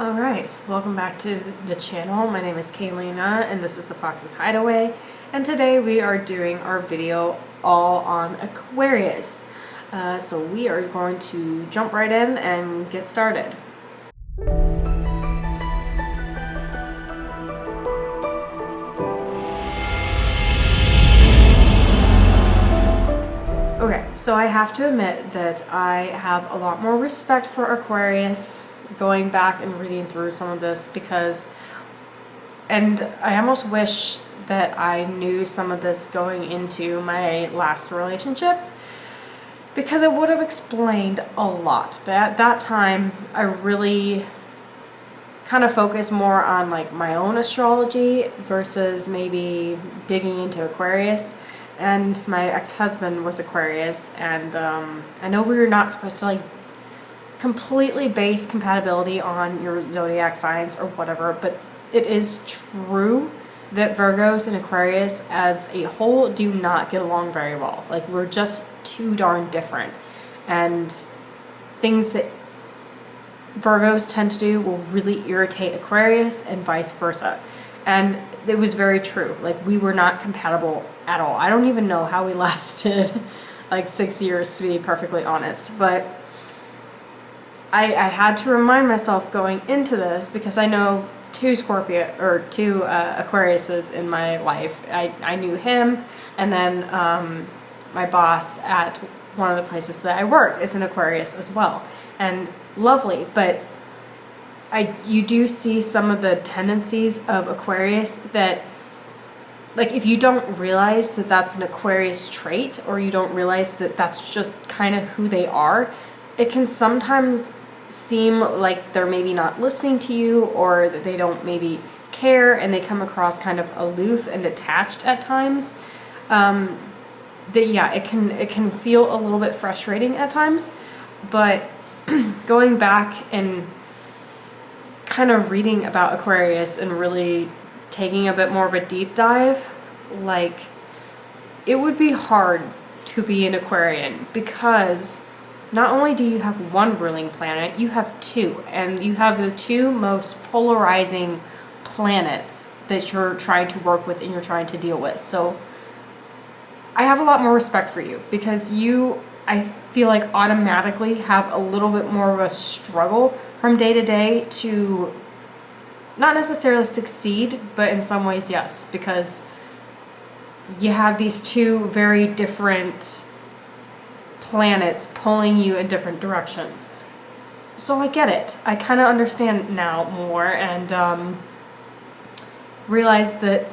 Alright, welcome back to the channel. My name is Kaylina and this is the Fox's Hideaway, and today we are doing our video all on Aquarius. So we are going to jump right in and get started. Okay, so I have to admit that I have a lot more respect for Aquarius going back and reading through some of this and I almost wish that I knew some of this going into my last relationship, because it would have explained a lot. But at that time, I really kind of focused more on like my own astrology versus maybe digging into Aquarius. And my ex-husband was Aquarius, and I know we were not supposed to like completely base compatibility on your zodiac signs or whatever, but it is true that Virgos and Aquarius as a whole do not get along very well. Like, we're just too darn different, and things that Virgos tend to do will really irritate Aquarius and vice versa. And it was very true. Like, we were not compatible at all. I don't even know how we lasted like 6 years, to be perfectly honest, but I had to remind myself going into this, because I know two Aquariuses in my life. I knew him, and then my boss at one of the places that I work is an Aquarius as well, and lovely. But you do see some of the tendencies of Aquarius that, like, if you don't realize that that's an Aquarius trait, or you don't realize that that's just kind of who they are, it can sometimes seem like they're maybe not listening to you, or that they don't maybe care, and they come across kind of aloof and detached at times. It can feel a little bit frustrating at times. But going back and kind of reading about Aquarius and really taking a bit more of a deep dive, like, it would be hard to be an Aquarian, because not only do you have one ruling planet, you have two, and you have the two most polarizing planets that you're trying to work with and you're trying to deal with. So I have a lot more respect for you, because I feel like, automatically have a little bit more of a struggle from day to day to not necessarily succeed, but in some ways, yes, because you have these two very different planets pulling you in different directions. So I get it. I kind of understand now more, and realize that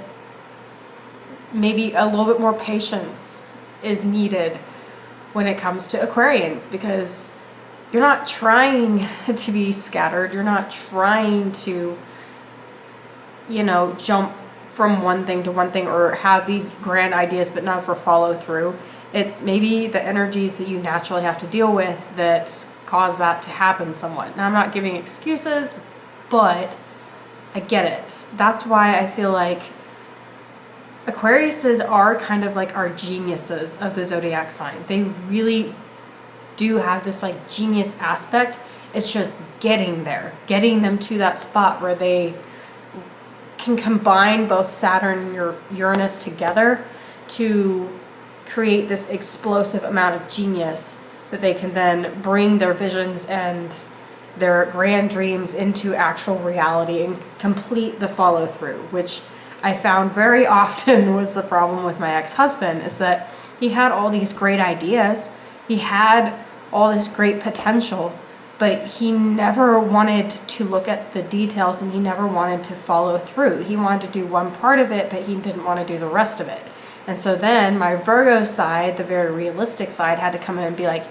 maybe a little bit more patience is needed when it comes to Aquarians, because you're not trying to be scattered. You're not trying to, jump from one thing to one thing, or have these grand ideas but not for follow through. It's maybe the energies that you naturally have to deal with that cause that to happen somewhat. Now, I'm not giving excuses, but I get it. That's why I feel like Aquariuses are kind of like our geniuses of the zodiac sign. They really do have this like genius aspect. It's just getting there, getting them to that spot where they can combine both Saturn and Uranus together to create this explosive amount of genius that they can then bring their visions and their grand dreams into actual reality and complete the follow through, which I found very often was the problem with my ex-husband, is that he had all these great ideas, he had all this great potential, but he never wanted to look at the details, and he never wanted to follow through. He wanted to do one part of it, but he didn't want to do the rest of it. And so then my Virgo side, the very realistic side, had to come in and be like,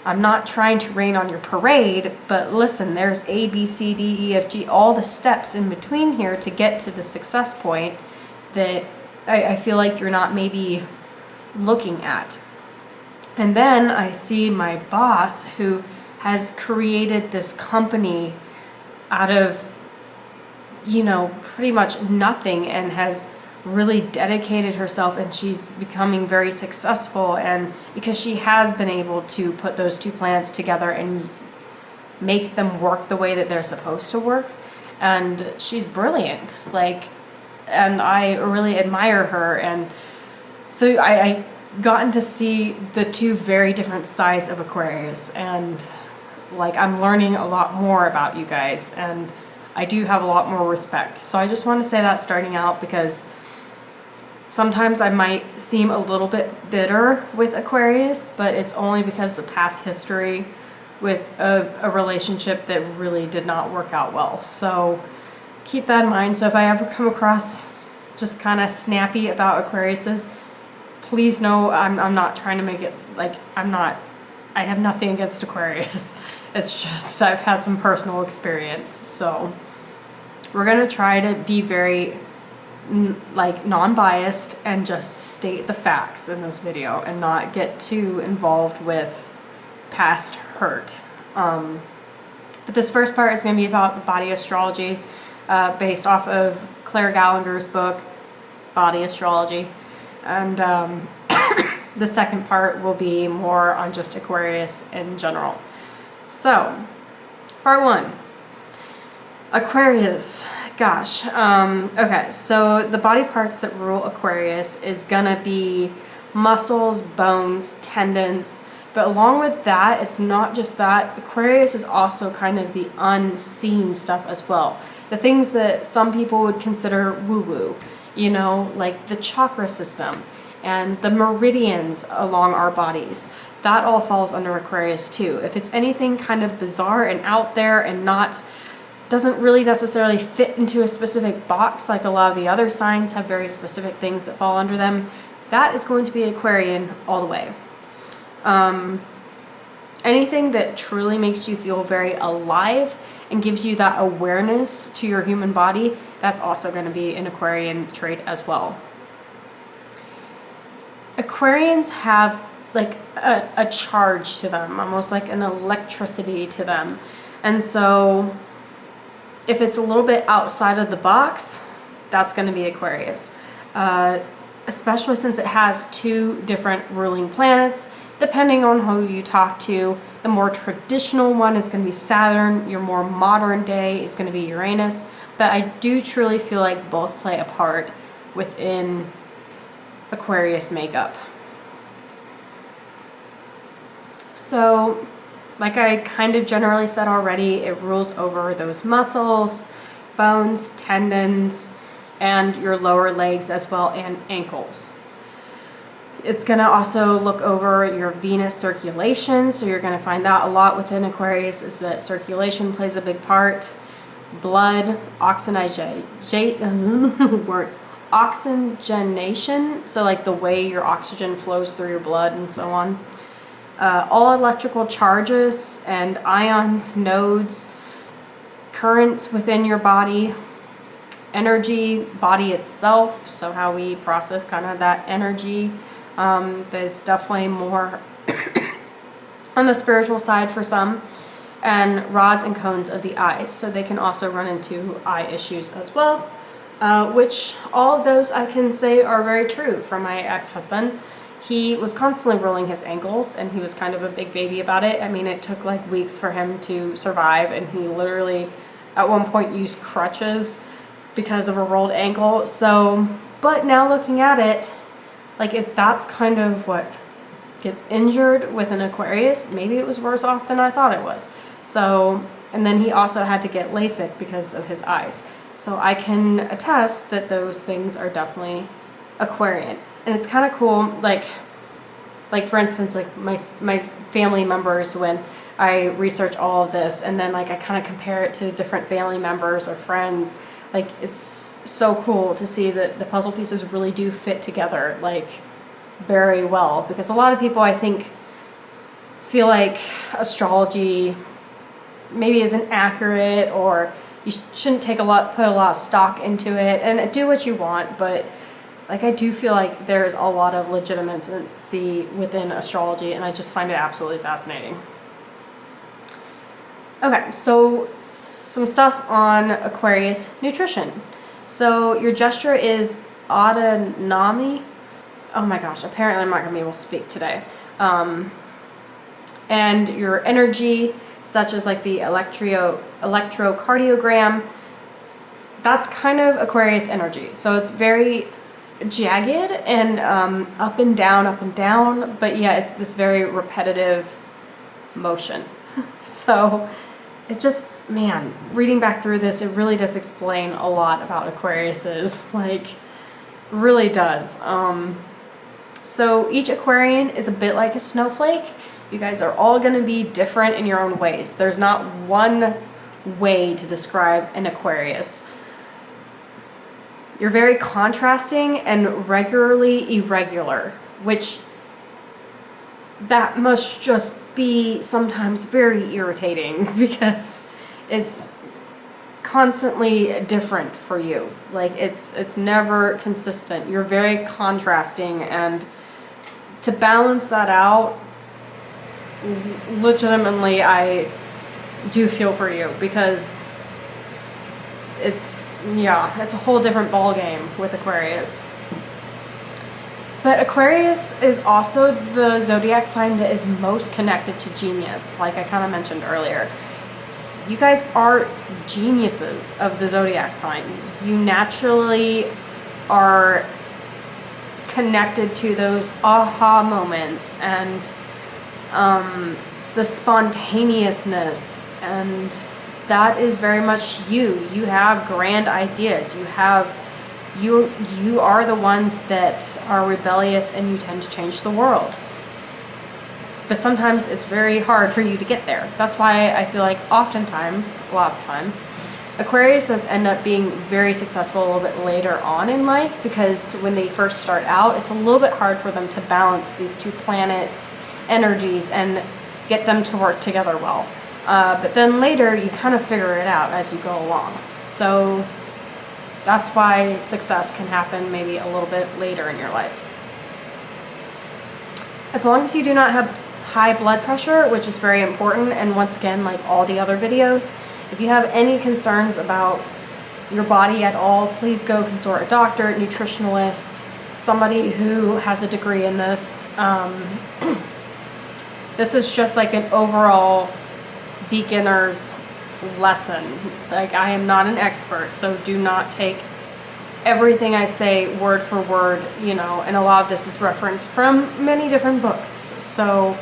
I'm not trying to rain on your parade, but listen, there's A, B, C, D, E, F, G, all the steps in between here to get to the success point that I feel like you're not maybe looking at. And then I see my boss, who has created this company out of, pretty much nothing, and has really dedicated herself, and she's becoming very successful, and because she has been able to put those two planets together and make them work the way that they're supposed to work. And she's brilliant, like, and I really admire her. And so I gotten to see the two very different sides of Aquarius, and like I'm learning a lot more about you guys, and I do have a lot more respect. So I just want to say that starting out, because sometimes I might seem a little bit bitter with Aquarius, but it's only because of past history with a relationship that really did not work out well. So keep that in mind. So if I ever come across just kind of snappy about Aquariuses, please know I'm not trying to make it like I have nothing against Aquarius. It's just I've had some personal experience. So we're gonna try to be very like non-biased and just state the facts in this video and not get too involved with past hurt. But this first part is going to be about the body astrology, based off of Claire Gallagher's book, Body Astrology. And the second part will be more on just Aquarius in general. So, part one. Aquarius. Gosh. Okay, so the body parts that rule Aquarius is going to be muscles, bones, tendons. But along with that, it's not just that. Aquarius is also kind of the unseen stuff as well. The things that some people would consider woo-woo, you know, like the chakra system and the meridians along our bodies. That all falls under Aquarius too. If it's anything kind of bizarre and out there and doesn't really necessarily fit into a specific box, like a lot of the other signs have very specific things that fall under them, that is going to be Aquarian all the way. Anything that truly makes you feel very alive and gives you that awareness to your human body, that's also going to be an Aquarian trait as well. Aquarians have like a charge to them, almost like an electricity to them. And so if it's a little bit outside of the box, that's going to be Aquarius. Especially since it has two different ruling planets. Depending on who you talk to, the more traditional one is going to be Saturn. Your more modern day is going to be Uranus. But I do truly feel like both play a part within Aquarius makeup. So, like I kind of generally said already, it rules over those muscles, bones, tendons, and your lower legs as well, and ankles. It's going to also look over your Venus circulation, so you're going to find that a lot within Aquarius is that circulation plays a big part. Blood, oxygenation, so like the way your oxygen flows through your blood and so on. All electrical charges and ions, nodes, currents within your body, energy, body itself, so how we process kind of that energy. There's definitely more on the spiritual side for some, and rods and cones of the eyes, so they can also run into eye issues as well, which all of those I can say are very true from my ex-husband. He was constantly rolling his ankles, and he was kind of a big baby about it. I mean, it took like weeks for him to survive, and he literally at one point used crutches because of a rolled ankle. So, but now looking at it, like if that's kind of what gets injured with an Aquarius, maybe it was worse off than I thought it was. So, and then he also had to get LASIK because of his eyes. So I can attest that those things are definitely Aquarian. And it's kind of cool, like for instance, like my family members, when I research all of this and then like I kind of compare it to different family members or friends, like it's so cool to see that the puzzle pieces really do fit together like very well, because a lot of people I think feel like astrology maybe isn't accurate, or you shouldn't put a lot of stock into it, and do what you want, but like I do feel like there's a lot of legitimacy within astrology, and I just find it absolutely fascinating. Okay, so some stuff on Aquarius nutrition. So your gesture is autonomy. Oh my gosh, apparently I'm not going to be able to speak today. And your energy such as like the electrocardiogram. That's kind of Aquarius energy. So it's very jagged and up and down, but yeah, it's this very repetitive motion. So it just, man, reading back through this, it really does explain a lot about Aquariuses, like really does. So each Aquarian is a bit like a snowflake. You guys are all going to be different in your own ways. There's not one way to describe an Aquarius. You're very contrasting and regularly irregular, which that must just be sometimes very irritating because it's constantly different for you. Like it's never consistent. You're very contrasting, and to balance that out, legitimately I do feel for you, because it's a whole different ball game with Aquarius. But Aquarius is also the zodiac sign that is most connected to genius, like I kind of mentioned earlier. You guys are geniuses of the zodiac sign. You naturally are connected to those aha moments and the spontaneousness, and that is very much you. You have grand ideas. You are the ones that are rebellious, and you tend to change the world. But sometimes it's very hard for you to get there. That's why I feel like a lot of times, Aquariuses end up being very successful a little bit later on in life, because when they first start out, it's a little bit hard for them to balance these two planets' energies and get them to work together well. But then later, you kind of figure it out as you go along. So that's why success can happen maybe a little bit later in your life. As long as you do not have high blood pressure, which is very important, and once again, like all the other videos, if you have any concerns about your body at all, please go consult a doctor, nutritionalist, somebody who has a degree in this. This is just like an overall beginner's lesson. Like, I am not an expert, so do not take everything I say word for word, and a lot of this is referenced from many different books. So,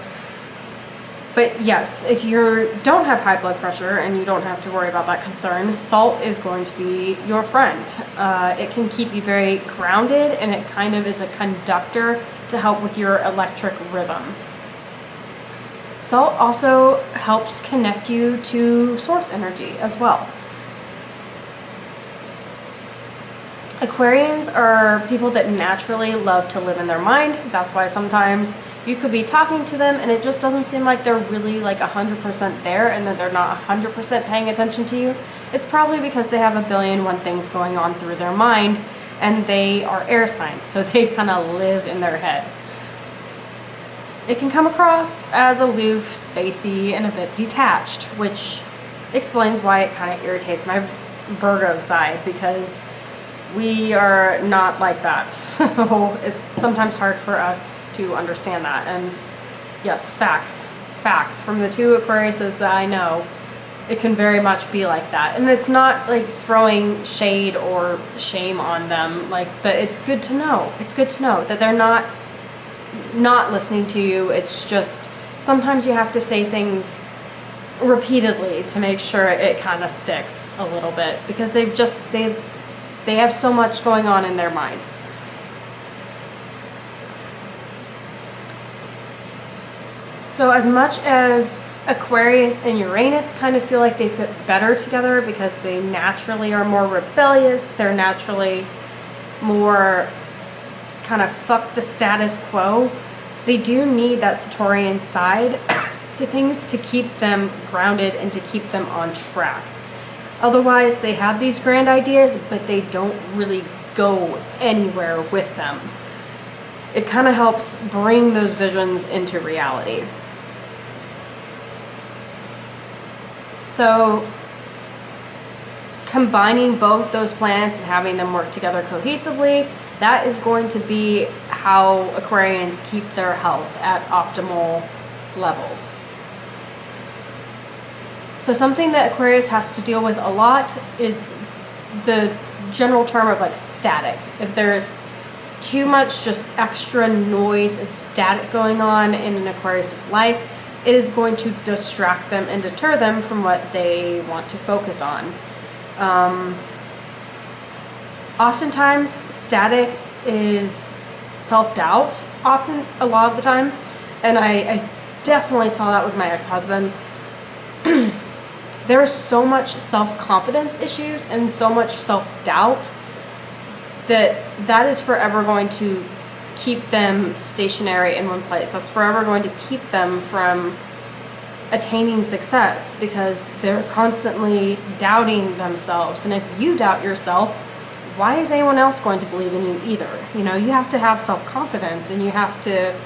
but yes, if you don't have high blood pressure and you don't have to worry about that concern, salt is going to be your friend. It can keep you very grounded, and it kind of is a conductor to help with your electric rhythm. Salt also helps connect you to source energy as well. Aquarians are people that naturally love to live in their mind. That's why sometimes you could be talking to them and it just doesn't seem like they're really like 100% there, and that they're not 100% paying attention to you. It's probably because they have a billion one things going on through their mind, and they are air signs, so they kind of live in their head. It can come across as aloof, spacey, and a bit detached, which explains why it kind of irritates my Virgo side, because we are not like that. So it's sometimes hard for us to understand that. And yes, facts from the two Aquariuses that I know, it can very much be like that. And it's not like throwing shade or shame on them, but it's good to know. It's good to know that they're not listening to you. It's just sometimes you have to say things repeatedly to make sure it kind of sticks a little bit, because they have so much going on in their minds. So as much as Aquarius and Uranus kind of feel like they fit better together because they naturally are more rebellious, they're naturally more kind of fuck the status quo, they do need that Saturnian side to things to keep them grounded and to keep them on track. Otherwise, they have these grand ideas, but they don't really go anywhere with them. It kind of helps bring those visions into reality. So, combining both those planets and having them work together cohesively, that is going to be how Aquarians keep their health at optimal levels. So something that Aquarius has to deal with a lot is the general term of like static. If there's too much just extra noise and static going on in an Aquarius's life, it is going to distract them and deter them from what they want to focus on. Oftentimes, static is self-doubt, a lot of the time. And I definitely saw that with my ex-husband. There's so much self-confidence issues and so much self-doubt that is forever going to keep them stationary in one place. That's forever going to keep them from attaining success because they're constantly doubting themselves. And if you doubt yourself, why is anyone else going to believe in you either? You know, you have to have self-confidence and you have to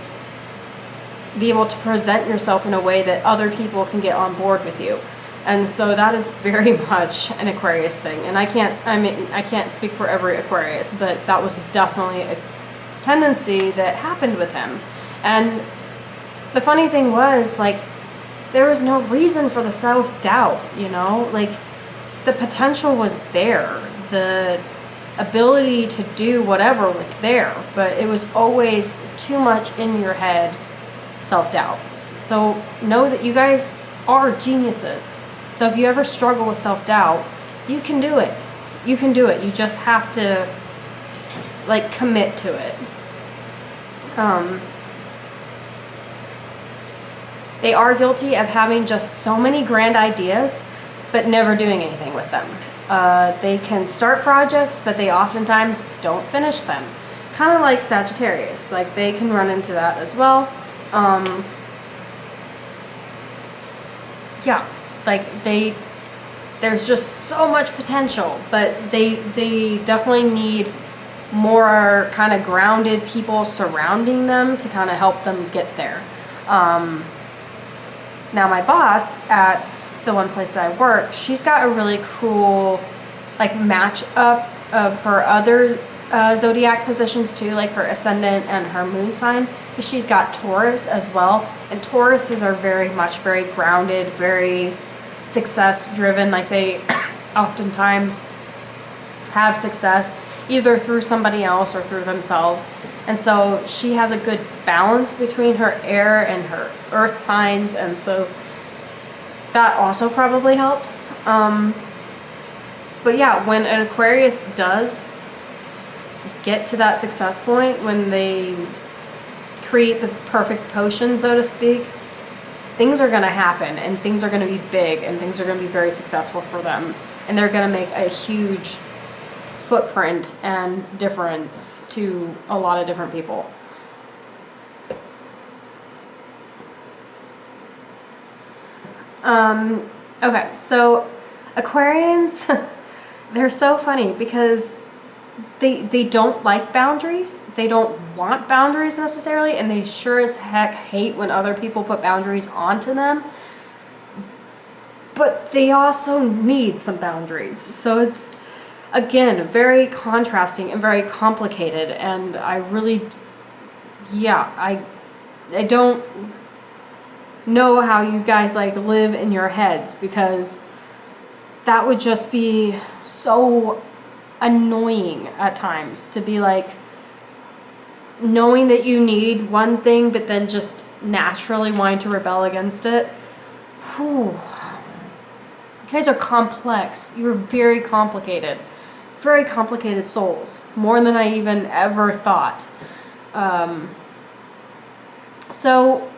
be able to present yourself in a way that other people can get on board with you. And so that is very much an Aquarius thing. And I can't speak for every Aquarius, but that was definitely a tendency that happened with him. And the funny thing was, like, there was no reason for the self-doubt, you know? Like, the potential was there. The ability to do whatever was there, but it was always too much in your head self-doubt. So know that you guys are geniuses. So if you ever struggle with self-doubt, you can do it. You can do it. You just have to, like, commit to it. They are guilty of having just so many grand ideas, but never doing anything with them. They can start projects, but they oftentimes don't finish them. Kind of like Sagittarius. Like, they can run into that as well. Yeah, like there's just so much potential, but they definitely need more kind of grounded people surrounding them to kind of help them get there. Now my boss at the one place that I work, she's got a really cool like match up of her other zodiac positions too, like her ascendant and her moon sign, because she's got Taurus as well. And Tauruses are very grounded, very success driven. Like, they oftentimes have success either through somebody else or through themselves. And so she has a good balance between her air and her earth signs, and so that also probably helps. But yeah, when an Aquarius does get to that success point, when they create the perfect potion, so to speak, things are going to happen, and things are going to be big, and things are going to be very successful for them, and they're going to make a huge footprint and difference to a lot of different people. Okay, so Aquarians, they're so funny because they don't like boundaries. They don't want boundaries necessarily, and they sure as heck hate when other people put boundaries onto them. But they also need some boundaries. So it's, again, very contrasting and very complicated, and I really, I don't know how you guys like live in your heads, because that would just be so annoying at times, to be like knowing that you need one thing but then just naturally wanting to rebel against it. Whew. You guys are complex. You're very complicated souls, more than I even ever thought. So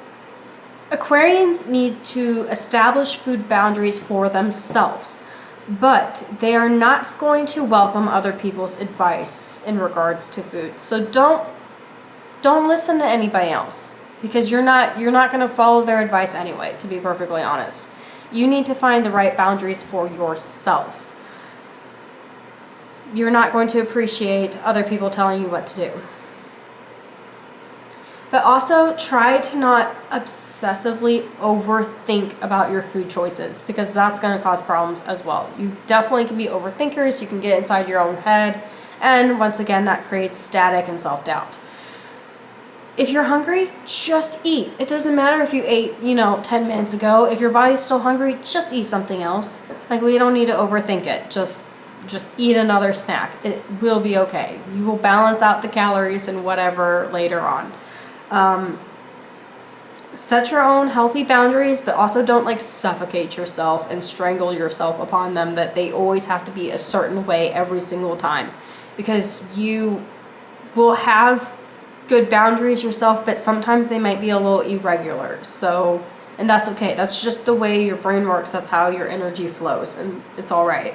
Aquarians need to establish food boundaries for themselves, but they are not going to welcome other people's advice in regards to food. So don't listen to anybody else, because you're not going to follow their advice anyway, to be perfectly honest. You need to find the right boundaries for yourself. You're not going to appreciate other people telling you what to do. But also try to not obsessively overthink about your food choices, because that's going to cause problems as well. You definitely can be overthinkers. You can get inside your own head. And once again, that creates static and self-doubt. If you're hungry, just eat. It doesn't matter if you ate, 10 minutes ago. If your body's still hungry, just eat something else. Like, we don't need to overthink it. Just eat another snack. It will be okay. You will balance out the calories and whatever later on. Set your own healthy boundaries, but also don't like suffocate yourself and strangle yourself upon them, that they always have to be a certain way every single time, because you will have good boundaries yourself, but sometimes they might be a little irregular. So, and that's okay. That's just the way your brain works. That's how your energy flows, and it's all right.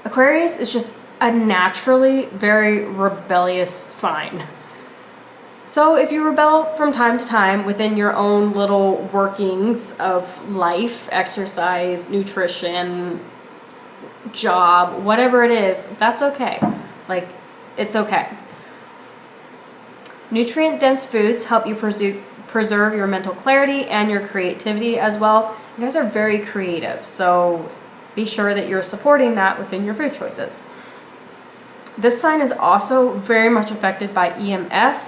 Aquarius is just a naturally very rebellious sign. So if you rebel from time to time within your own little workings of life, exercise, nutrition, job, whatever it is, that's okay. Like, it's okay. Nutrient-dense foods help you preserve your mental clarity and your creativity as well. You guys are very creative, so be sure that you're supporting that within your food choices. This sign is also very much affected by EMF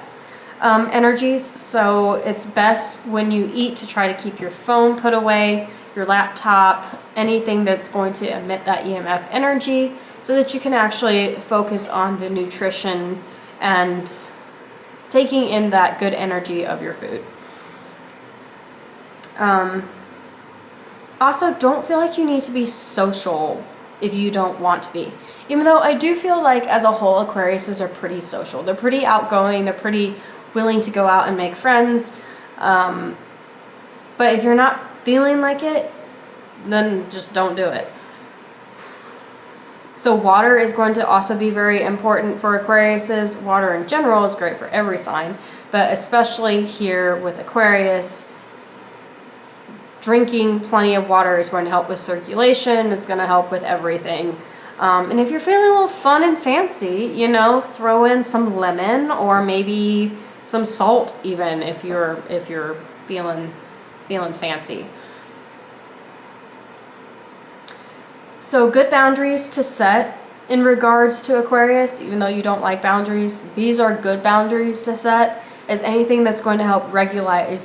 energies, so it's best when you eat to try to keep your phone put away, your laptop, anything that's going to emit that EMF energy, so that you can actually focus on the nutrition and taking in that good energy of your food. Also, don't feel like you need to be social if you don't want to be. Even though I do feel like as a whole, Aquariuses are pretty social. They're pretty outgoing. They're pretty willing to go out and make friends. But if you're not feeling like it, then just don't do it. So water is going to also be very important for Aquariuses. Water in general is great for every sign, but especially here with Aquarius, drinking plenty of water is going to help with circulation. It's going to help with everything. And if you're feeling a little fun and fancy, throw in some lemon or maybe some salt, even if you're feeling fancy. So good boundaries to set in regards to Aquarius, even though you don't like boundaries, these are good boundaries to set, as anything that's going to help regulate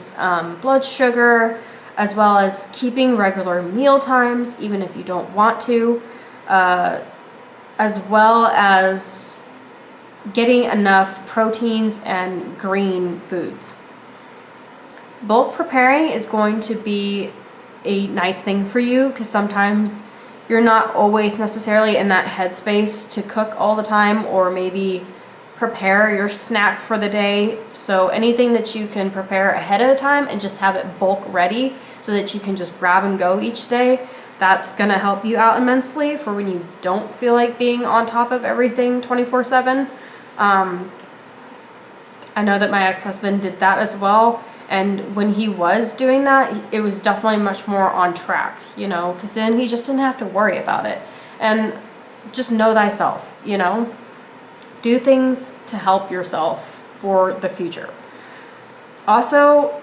blood sugar, as well as keeping regular meal times, even if you don't want to, as well as getting enough proteins and green foods. Bulk preparing is going to be a nice thing for you, because sometimes you're not always necessarily in that headspace to cook all the time, or maybe prepare your snack for the day. So anything that you can prepare ahead of time and just have it bulk ready so that you can just grab and go each day, that's going to help you out immensely for when you don't feel like being on top of everything 24/7. I know that my ex-husband did that as well, and when he was doing that, it was definitely much more on track, because then he just didn't have to worry about it. And just know thyself, do things to help yourself for the future. Also,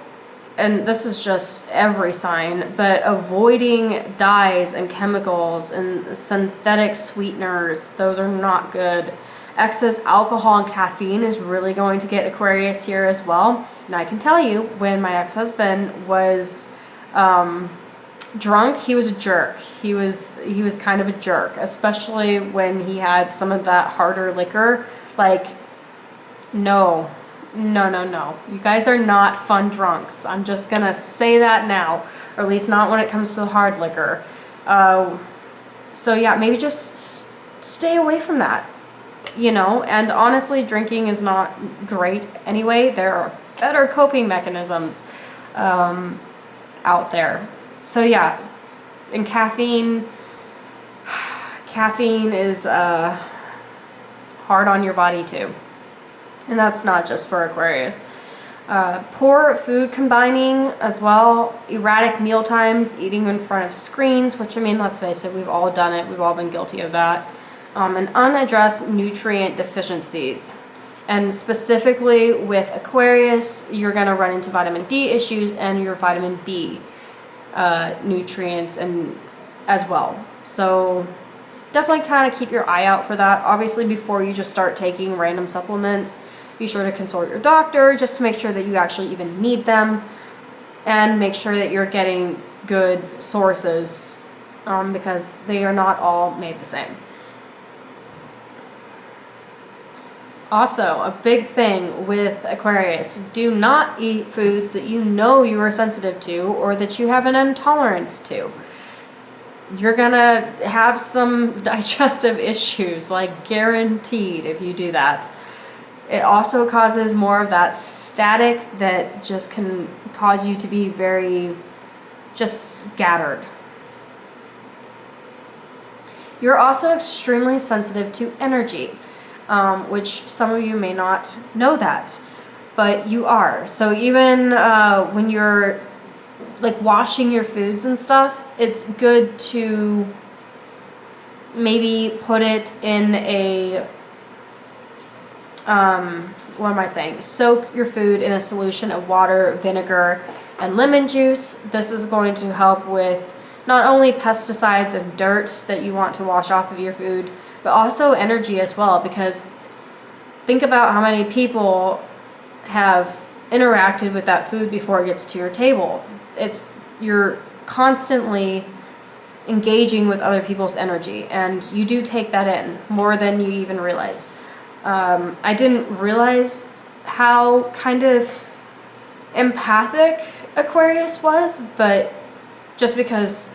and this is just every sign, but avoiding dyes and chemicals and synthetic sweeteners, those are not good. Excess alcohol and caffeine is really going to get Aquarius here as well. And I can tell you, when my ex-husband was drunk, he was a jerk. He was kind of a jerk, especially when he had some of that harder liquor. Like, no. You guys are not fun drunks. I'm just gonna say that now, or at least not when it comes to the hard liquor. So yeah, maybe just stay away from that. And honestly, drinking is not great anyway. There are better coping mechanisms out there. So yeah, and caffeine is hard on your body too. And that's not just for Aquarius. Poor food combining as well, erratic meal times, eating in front of screens, which, let's face it, we've all done it. We've all been guilty of that. And unaddressed nutrient deficiencies. And specifically with Aquarius, you're going to run into vitamin D issues and your vitamin B nutrients and as well. So definitely kind of keep your eye out for that. Obviously, before you just start taking random supplements, be sure to consult your doctor just to make sure that you actually even need them, and make sure that you're getting good sources, because they are not all made the same. Also, a big thing with Aquarius, do not eat foods that you know you are sensitive to or that you have an intolerance to. You're gonna have some digestive issues, like guaranteed, if you do that. It also causes more of that static that just can cause you to be very just scattered. You're also extremely sensitive to energy, which some of you may not know that, but you are. So even when you're like washing your foods and stuff, it's good to maybe put it in a what am I saying? Soak your food in a solution of water, vinegar, and lemon juice. This is going to help with not only pesticides and dirt that you want to wash off of your food, but also energy as well, because think about how many people have interacted with that food before it gets to your table. You're constantly engaging with other people's energy, and you do take that in more than you even realize. I didn't realize how kind of empathic Aquarius was, but just because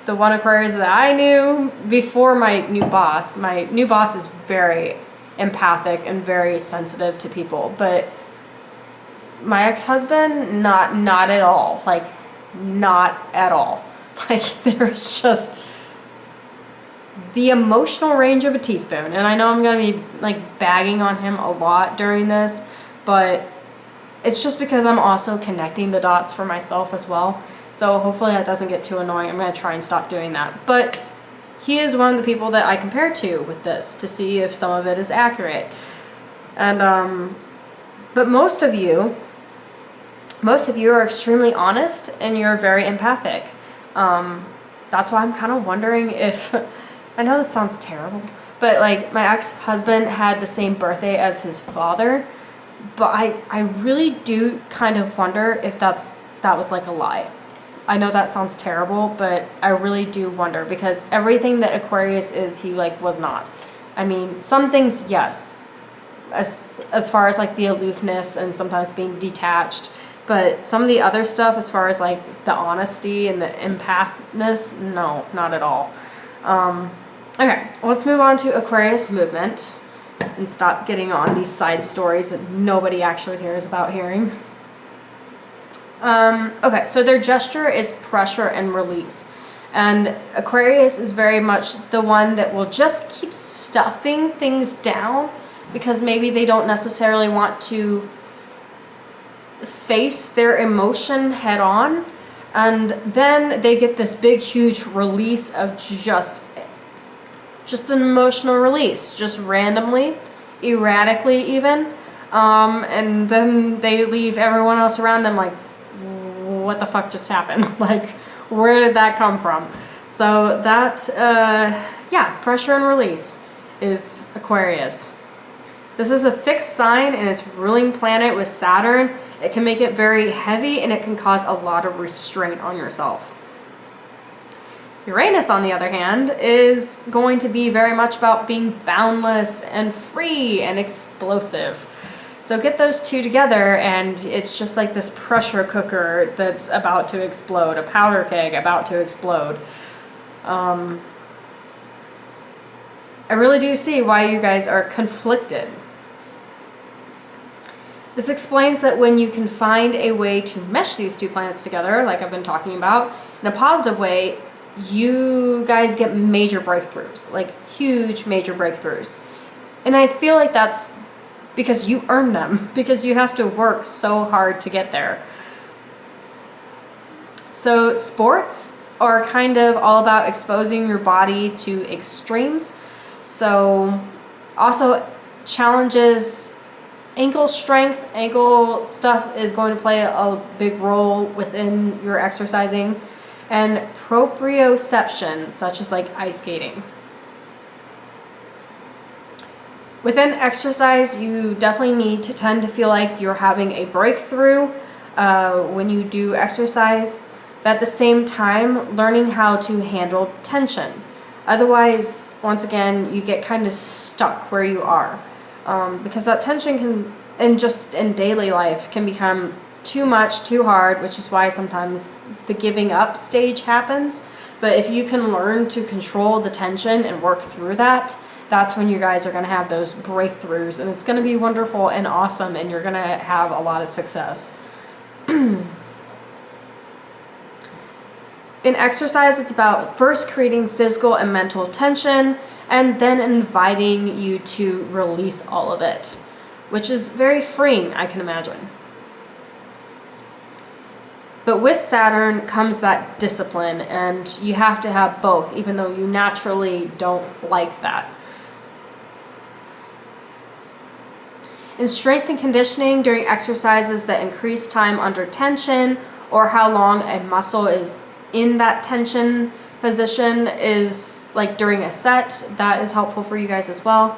the one Aquarius that I knew before my new boss is very empathic and very sensitive to people, but my ex-husband, not at all. Like, not at all. Like, there's just the emotional range of a teaspoon. And I know I'm going to be like bagging on him a lot during this, but it's just because I'm also connecting the dots for myself as well. So hopefully that doesn't get too annoying. I'm going to try and stop doing that. But he is one of the people that I compare to with this to see if some of it is accurate. And but most of you are extremely honest and you're very empathic. That's why I'm kind of wondering if I know this sounds terrible, but like my ex-husband had the same birthday as his father, but I really do kind of wonder if that was like a lie. I know that sounds terrible, but I really do wonder, because everything that Aquarius is, he like was not. I mean, some things, yes, as far as like the aloofness and sometimes being detached, but some of the other stuff, as far as like the honesty and the empathness, no, not at all. Okay, let's move on to Aquarius movement and stop getting on these side stories that nobody actually cares about hearing. Okay, so their gesture is pressure and release. And Aquarius is very much the one that will just keep stuffing things down because maybe they don't necessarily want to face their emotion head on. And then they get this big, huge release of just an emotional release, just randomly, erratically even. And then they leave everyone else around them like, what the fuck just happened? Like, where did that come from? So that, yeah, pressure and release is Aquarius. This is a fixed sign and it's ruling planet with Saturn. It can make it very heavy and it can cause a lot of restraint on yourself. Uranus, on the other hand, is going to be very much about being boundless and free and explosive. So get those two together and it's just like this pressure cooker that's about to explode, a powder keg about to explode. I really do see why you guys are conflicted. This explains that when you can find a way to mesh these two planets together, like I've been talking about, in a positive way, you guys get major breakthroughs, like huge major breakthroughs. And I feel like that's because you earn them, because you have to work so hard to get there. So sports are kind of all about exposing your body to extremes. So also challenges ankle strength. Ankle stuff is going to play a big role within your exercising. And proprioception, such as like ice skating. Within exercise, you definitely need to tend to feel like you're having a breakthrough when you do exercise, but at the same time, learning how to handle tension. Otherwise, once again, you get kind of stuck where you are, because that tension can, and just in daily life, can become too much, too hard, which is why sometimes the giving up stage happens. But if you can learn to control the tension and work through that, that's when you guys are going to have those breakthroughs, and it's going to be wonderful and awesome, and you're going to have a lot of success. In exercise, it's about first creating physical and mental tension, and then inviting you to release all of it, which is very freeing, I can imagine. But with Saturn comes that discipline, and you have to have both, even though you naturally don't like that. In strength and conditioning, during exercises that increase time under tension, or how long a muscle is in that tension position is like during a set, that is helpful for you guys as well.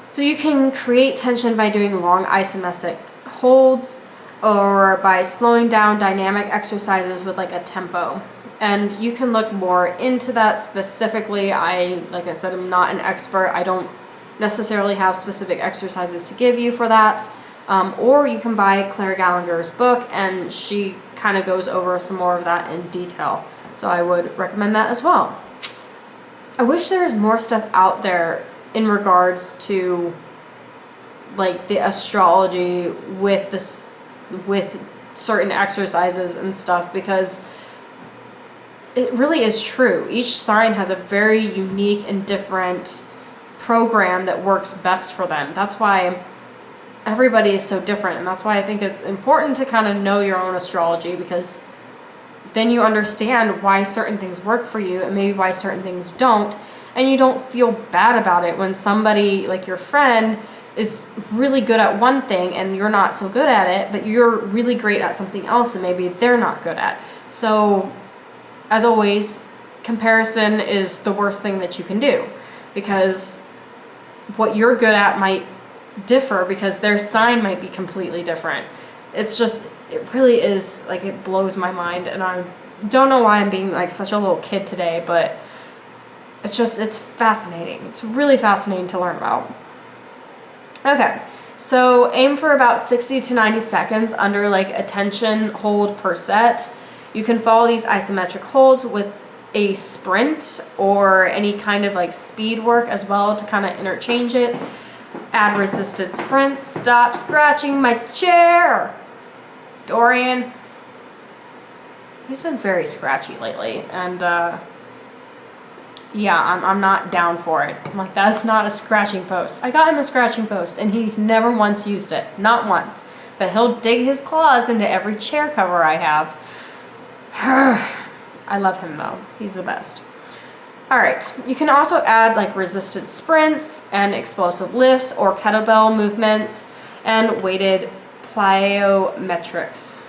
So you can create tension by doing long isometric holds, or by slowing down dynamic exercises with like a tempo. And you can look more into that specifically. Like I said, I'm not an expert. I don't necessarily have specific exercises to give you for that. Or you can buy Claire Gallagher's book, and she kind of goes over some more of that in detail. So I would recommend that as well. I wish there was more stuff out there in regards to like the astrology with this, with certain exercises and stuff, because it really is true. Each sign has a very unique and different program that works best for them. That's why everybody is so different, and that's why I think it's important to kind of know your own astrology, because then you understand why certain things work for you and maybe why certain things don't, and you don't feel bad about it when somebody like your friend is really good at one thing and you're not so good at it, but you're really great at something else and maybe they're not good at. So as always, comparison is the worst thing that you can do, because what you're good at might differ because their sign might be completely different. It's just, it really is like, it blows my mind, and I don't know why I'm being like such a little kid today, but it's just, it's fascinating. It's really fascinating to learn about. Okay, so aim for about 60 to 90 seconds under like a tension hold per set. You can follow these isometric holds with a sprint or any kind of like speed work as well to kind of interchange it. Add resisted sprints. Stop scratching my chair, Dorian. He's been very scratchy lately, and yeah, I'm not down for it. I'm like, that's not a scratching post. I got him a scratching post, and he's never once used it. Not once. But he'll dig his claws into every chair cover I have. I love him though. He's the best. All right, you can also add like resisted sprints and explosive lifts or kettlebell movements and weighted plyometrics.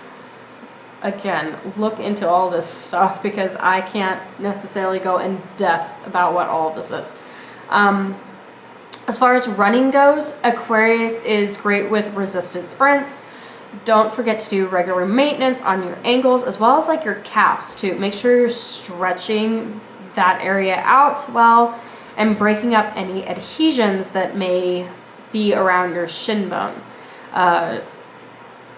Again, look into all this stuff because I can't necessarily go in depth about what all of this is. As far as running goes, Aquarius is great with resisted sprints. Don't forget to do regular maintenance on your ankles as well as like your calves too. Make sure you're stretching that area out well and breaking up any adhesions that may be around your shin bone.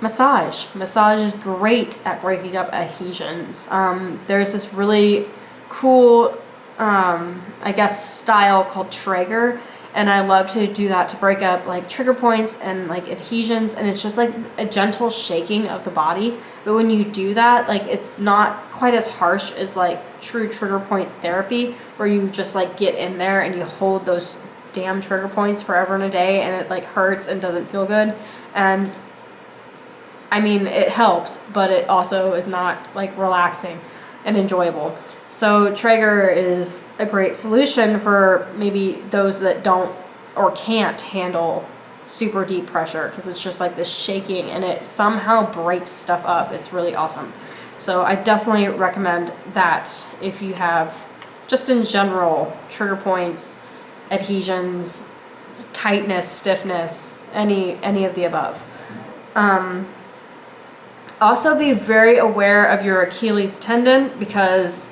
Massage is great at breaking up adhesions. There's this really cool, I guess, style called Traeger, and I love to do that to break up like trigger points and like adhesions, and it's just like a gentle shaking of the body. But when you do that, like it's not quite as harsh as like true trigger point therapy, where you just like get in there and you hold those damn trigger points forever and a day, and it like hurts and doesn't feel good. And I mean, it helps, but it also is not like relaxing and enjoyable. So Traeger is a great solution for maybe those that don't or can't handle super deep pressure, because it's just like this shaking and it somehow breaks stuff up. It's really awesome. So I definitely recommend that if you have just in general trigger points, adhesions, tightness, stiffness, any of the above. Also be very aware of your Achilles tendon, because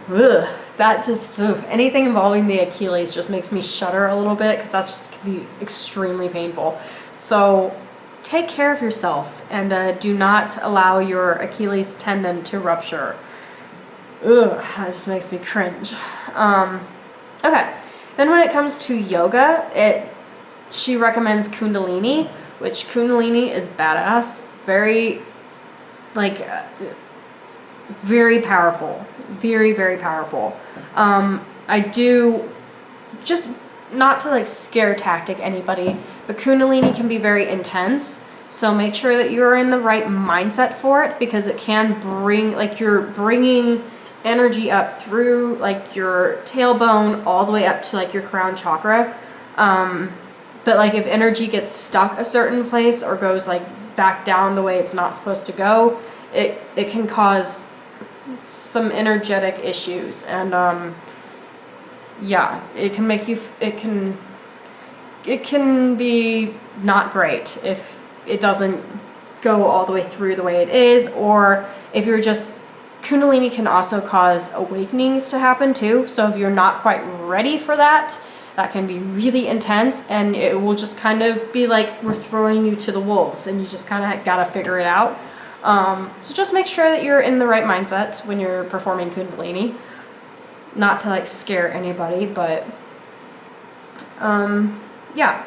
that just, anything involving the Achilles just makes me shudder a little bit, because that just can be extremely painful. So take care of yourself, and do not allow your Achilles tendon to rupture. That just makes me cringe. Okay, then when it comes to yoga, she recommends Kundalini, which Kundalini is badass, very very powerful, very powerful. I do, just not to like scare tactic anybody, but Kundalini can be very intense. So make sure that you're in the right mindset for it, because it can bring, like, you're bringing energy up through like your tailbone all the way up to like your crown chakra. But like if energy gets stuck a certain place or goes like back down the way it's not supposed to go, it can cause some energetic issues, and yeah, it can make you, it can be not great if it doesn't go all the way through the way it is, or if you're just, Kundalini can also cause awakenings to happen too. So if you're not quite ready for that, that can be really intense, and it will just kind of be like we're throwing you to the wolves, and you just kind of gotta figure it out. So just make sure that you're in the right mindset when you're performing Kundalini. Not to like scare anybody, but yeah.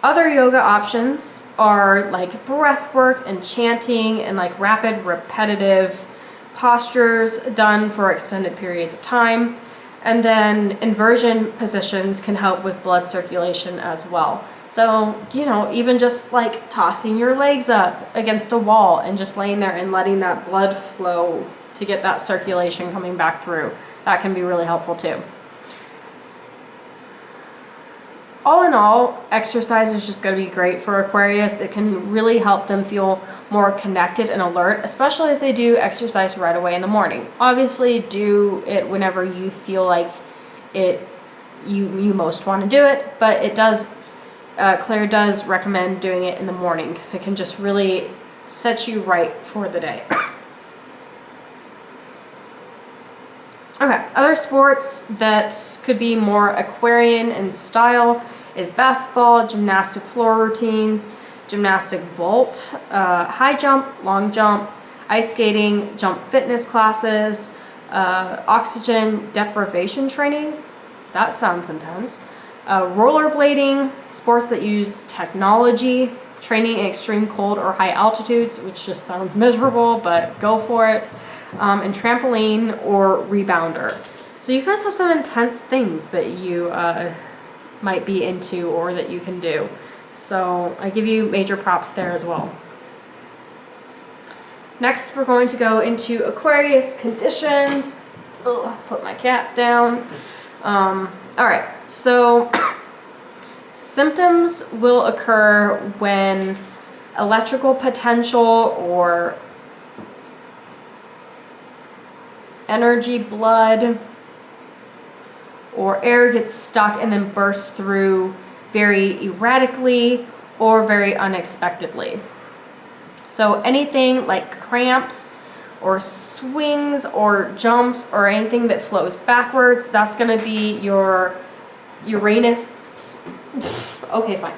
Other yoga options are like breath work and chanting and like rapid, repetitive postures done for extended periods of time. And then inversion positions can help with blood circulation as well. So, you know, even just like tossing your legs up against a wall and just laying there and letting that blood flow to get that circulation coming back through, that can be really helpful too. All in all, exercise is just going to be great for Aquarius. It can really help them feel more connected and alert, especially if they do exercise right away in the morning. Obviously, do it whenever you feel like you most want to do it, but it does, Claire does recommend doing it in the morning, because it can just really set you right for the day. Okay, other sports that could be more Aquarian in style is basketball, gymnastic floor routines, gymnastic vault, high jump, long jump, ice skating, jump fitness classes, oxygen deprivation training. That sounds intense. Rollerblading, sports that use technology, training in extreme cold or high altitudes, which just sounds miserable, but go for it. And trampoline or rebounder. So you guys have some intense things that you might be into or that you can do. So I give you major props there as well. Next, we're going to go into Aquarius conditions. Put my cap down. All right, so symptoms will occur when electrical potential or energy, blood, or air gets stuck and then bursts through very erratically or very unexpectedly. So anything like cramps or swings or jumps or anything that flows backwards, that's going to be your Uranus, okay, fine,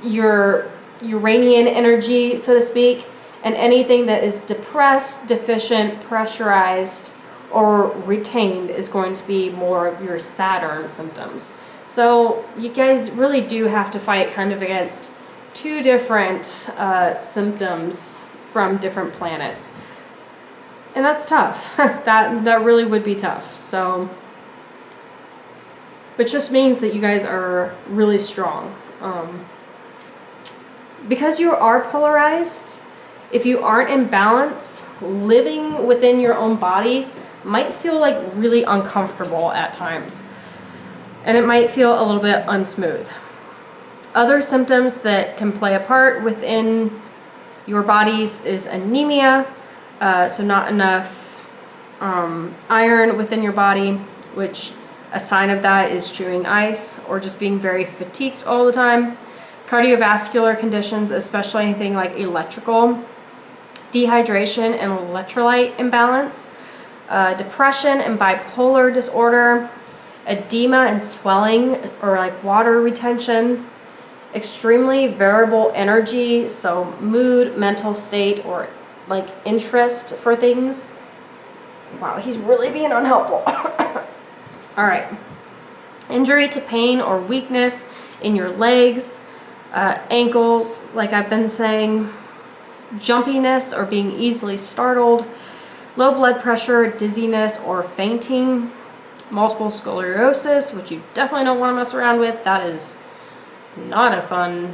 your Uranian energy, so to speak. And anything that is depressed, deficient, pressurized, or retained is going to be more of your Saturn symptoms. So you guys really do have to fight kind of against two different symptoms from different planets. And that's tough. that really would be tough. So, but just means that you guys are really strong. Because you are polarized, if you aren't in balance, living within your own body might feel like really uncomfortable at times. And it might feel a little bit unsmooth. Other symptoms that can play a part within your bodies is anemia, so not enough iron within your body, which A sign of that is chewing ice or just being very fatigued all the time. Cardiovascular conditions, especially anything like electrical, dehydration and electrolyte imbalance, depression and bipolar disorder, edema and swelling or like water retention, extremely variable energy, so mood, mental state, or like interest for things. Wow, he's really being unhelpful. All right. Injury to pain or weakness in your legs, ankles, like I've been saying, jumpiness or being easily startled, low blood pressure, dizziness or fainting, multiple sclerosis, which you definitely don't want to mess around with. That is not a fun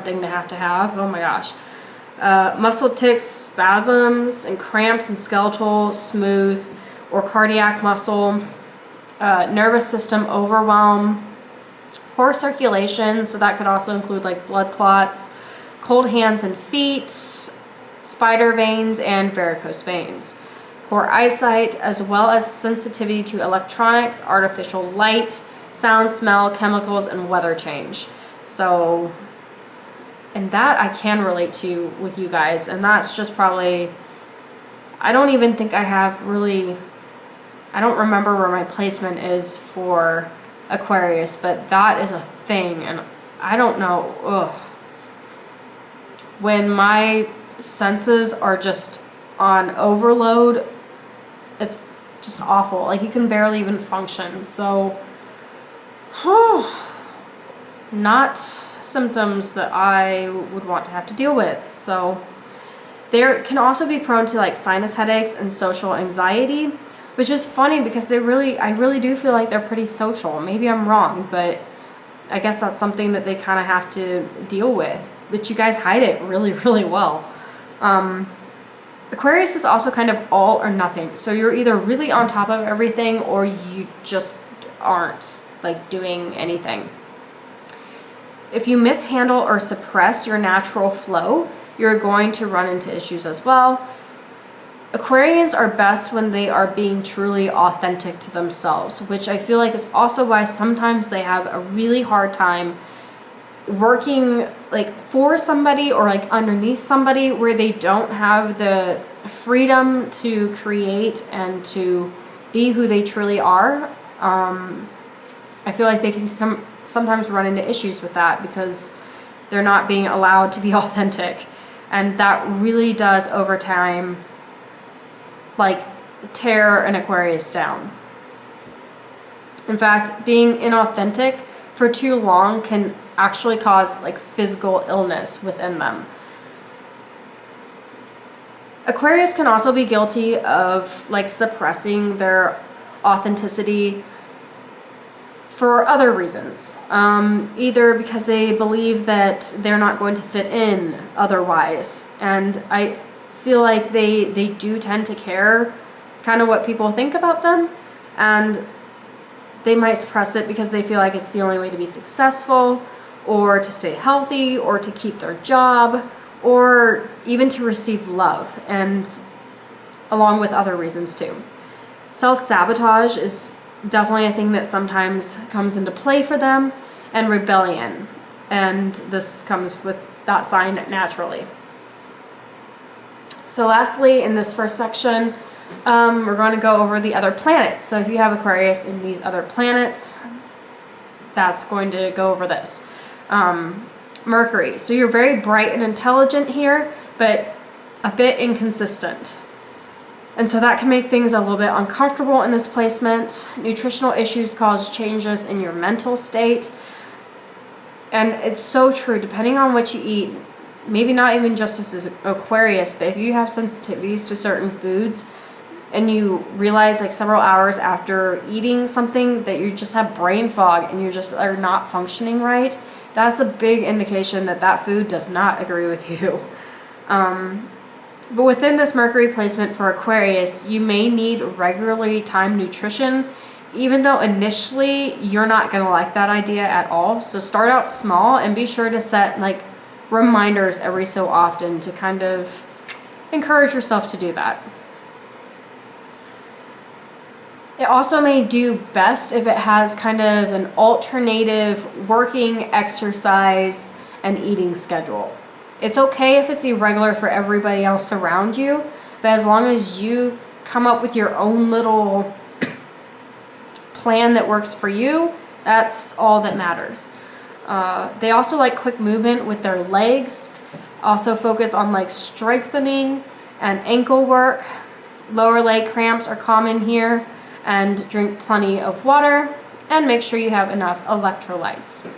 thing to have. Oh my gosh. Muscle tics, spasms and cramps and skeletal, smooth or cardiac muscle, nervous system overwhelm, poor circulation, so that could also include like blood clots, cold hands and feet, spider veins and varicose veins, poor eyesight, as well as sensitivity to electronics, artificial light, sound, smell, chemicals, and weather change. So, and that I can relate to with you guys, and that's just probably, I don't even think I have really, I don't remember where my placement is for Aquarius, but that is a thing, and I don't know, ugh. When my senses are just on overload, it's just awful. Like you can barely even function. So, not symptoms that I would want to have to deal with. So, there can also be prone to like sinus headaches and social anxiety, which is funny because I really do feel like they're pretty social. Maybe I'm wrong, but I guess that's something that they kind of have to deal with. But you guys hide it really, really well. Aquarius is also kind of all or nothing. So you're either really on top of everything or you just aren't like doing anything. If you mishandle or suppress your natural flow, you're going to run into issues as well. Aquarians are best when they are being truly authentic to themselves, which I feel like is also why sometimes they have a really hard time working like for somebody or like underneath somebody where they don't have the freedom to create and to be who they truly are. I feel like they can sometimes run into issues with that because they're not being allowed to be authentic, and that really does over time like tear an Aquarius down. In fact, being inauthentic for too long can actually cause like physical illness within them. Aquarius can also be guilty of like suppressing their authenticity for other reasons, either because they believe that they're not going to fit in otherwise, and I feel like they do tend to care kind of what people think about them, and they might suppress it because they feel like it's the only way to be successful or to stay healthy or to keep their job or even to receive love, and along with other reasons too. Self-sabotage is definitely a thing that sometimes comes into play for them, and rebellion, and this comes with that sign naturally. So lastly, in this first section, we're going to go over the other planets. So if you have Aquarius in these other planets, that's going to go over this. Mercury. So you're very bright and intelligent here, but a bit inconsistent. And so that can make things a little bit uncomfortable in this placement. Nutritional issues cause changes in your mental state. And it's so true, depending on what you eat, maybe not even just as Aquarius, but if you have sensitivities to certain foods and you realize like several hours after eating something that you just have brain fog and you just are not functioning right, that's a big indication that that food does not agree with you. But within this Mercury placement for Aquarius, you may need regularly timed nutrition, even though initially you're not going to like that idea at all. So start out small and be sure to set like reminders every so often to kind of encourage yourself to do that. It also may do best if it has kind of an alternative working, exercise, and eating schedule. It's okay if it's irregular for everybody else around you, but as long as you come up with your own little plan that works for you, that's all that matters. They also like quick movement with their legs. Also focus on like strengthening and ankle work. Lower leg cramps are common here. And drink plenty of water and make sure you have enough electrolytes.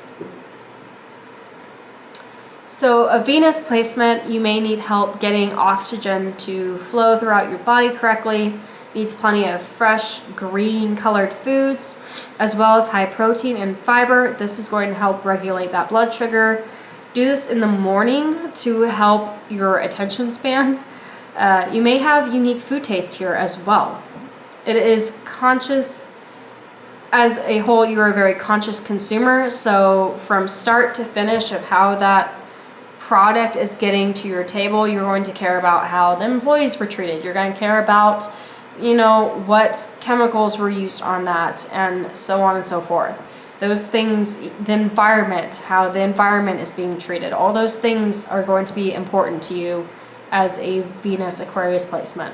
So a Venus placement, you may need help getting oxygen to flow throughout your body correctly. Needs plenty of fresh green colored foods as well as high protein and fiber. This is going to help regulate that blood sugar. Do this in the morning to help your attention span. You may have unique food taste here as well. It is conscious, as a whole, you are a very conscious consumer. So from start to finish of how that product is getting to your table, you're going to care about how the employees were treated. You're going to care about, you know, what chemicals were used on that and so on and so forth. Those things, the environment, how the environment is being treated, all those things are going to be important to you as a Venus Aquarius placement.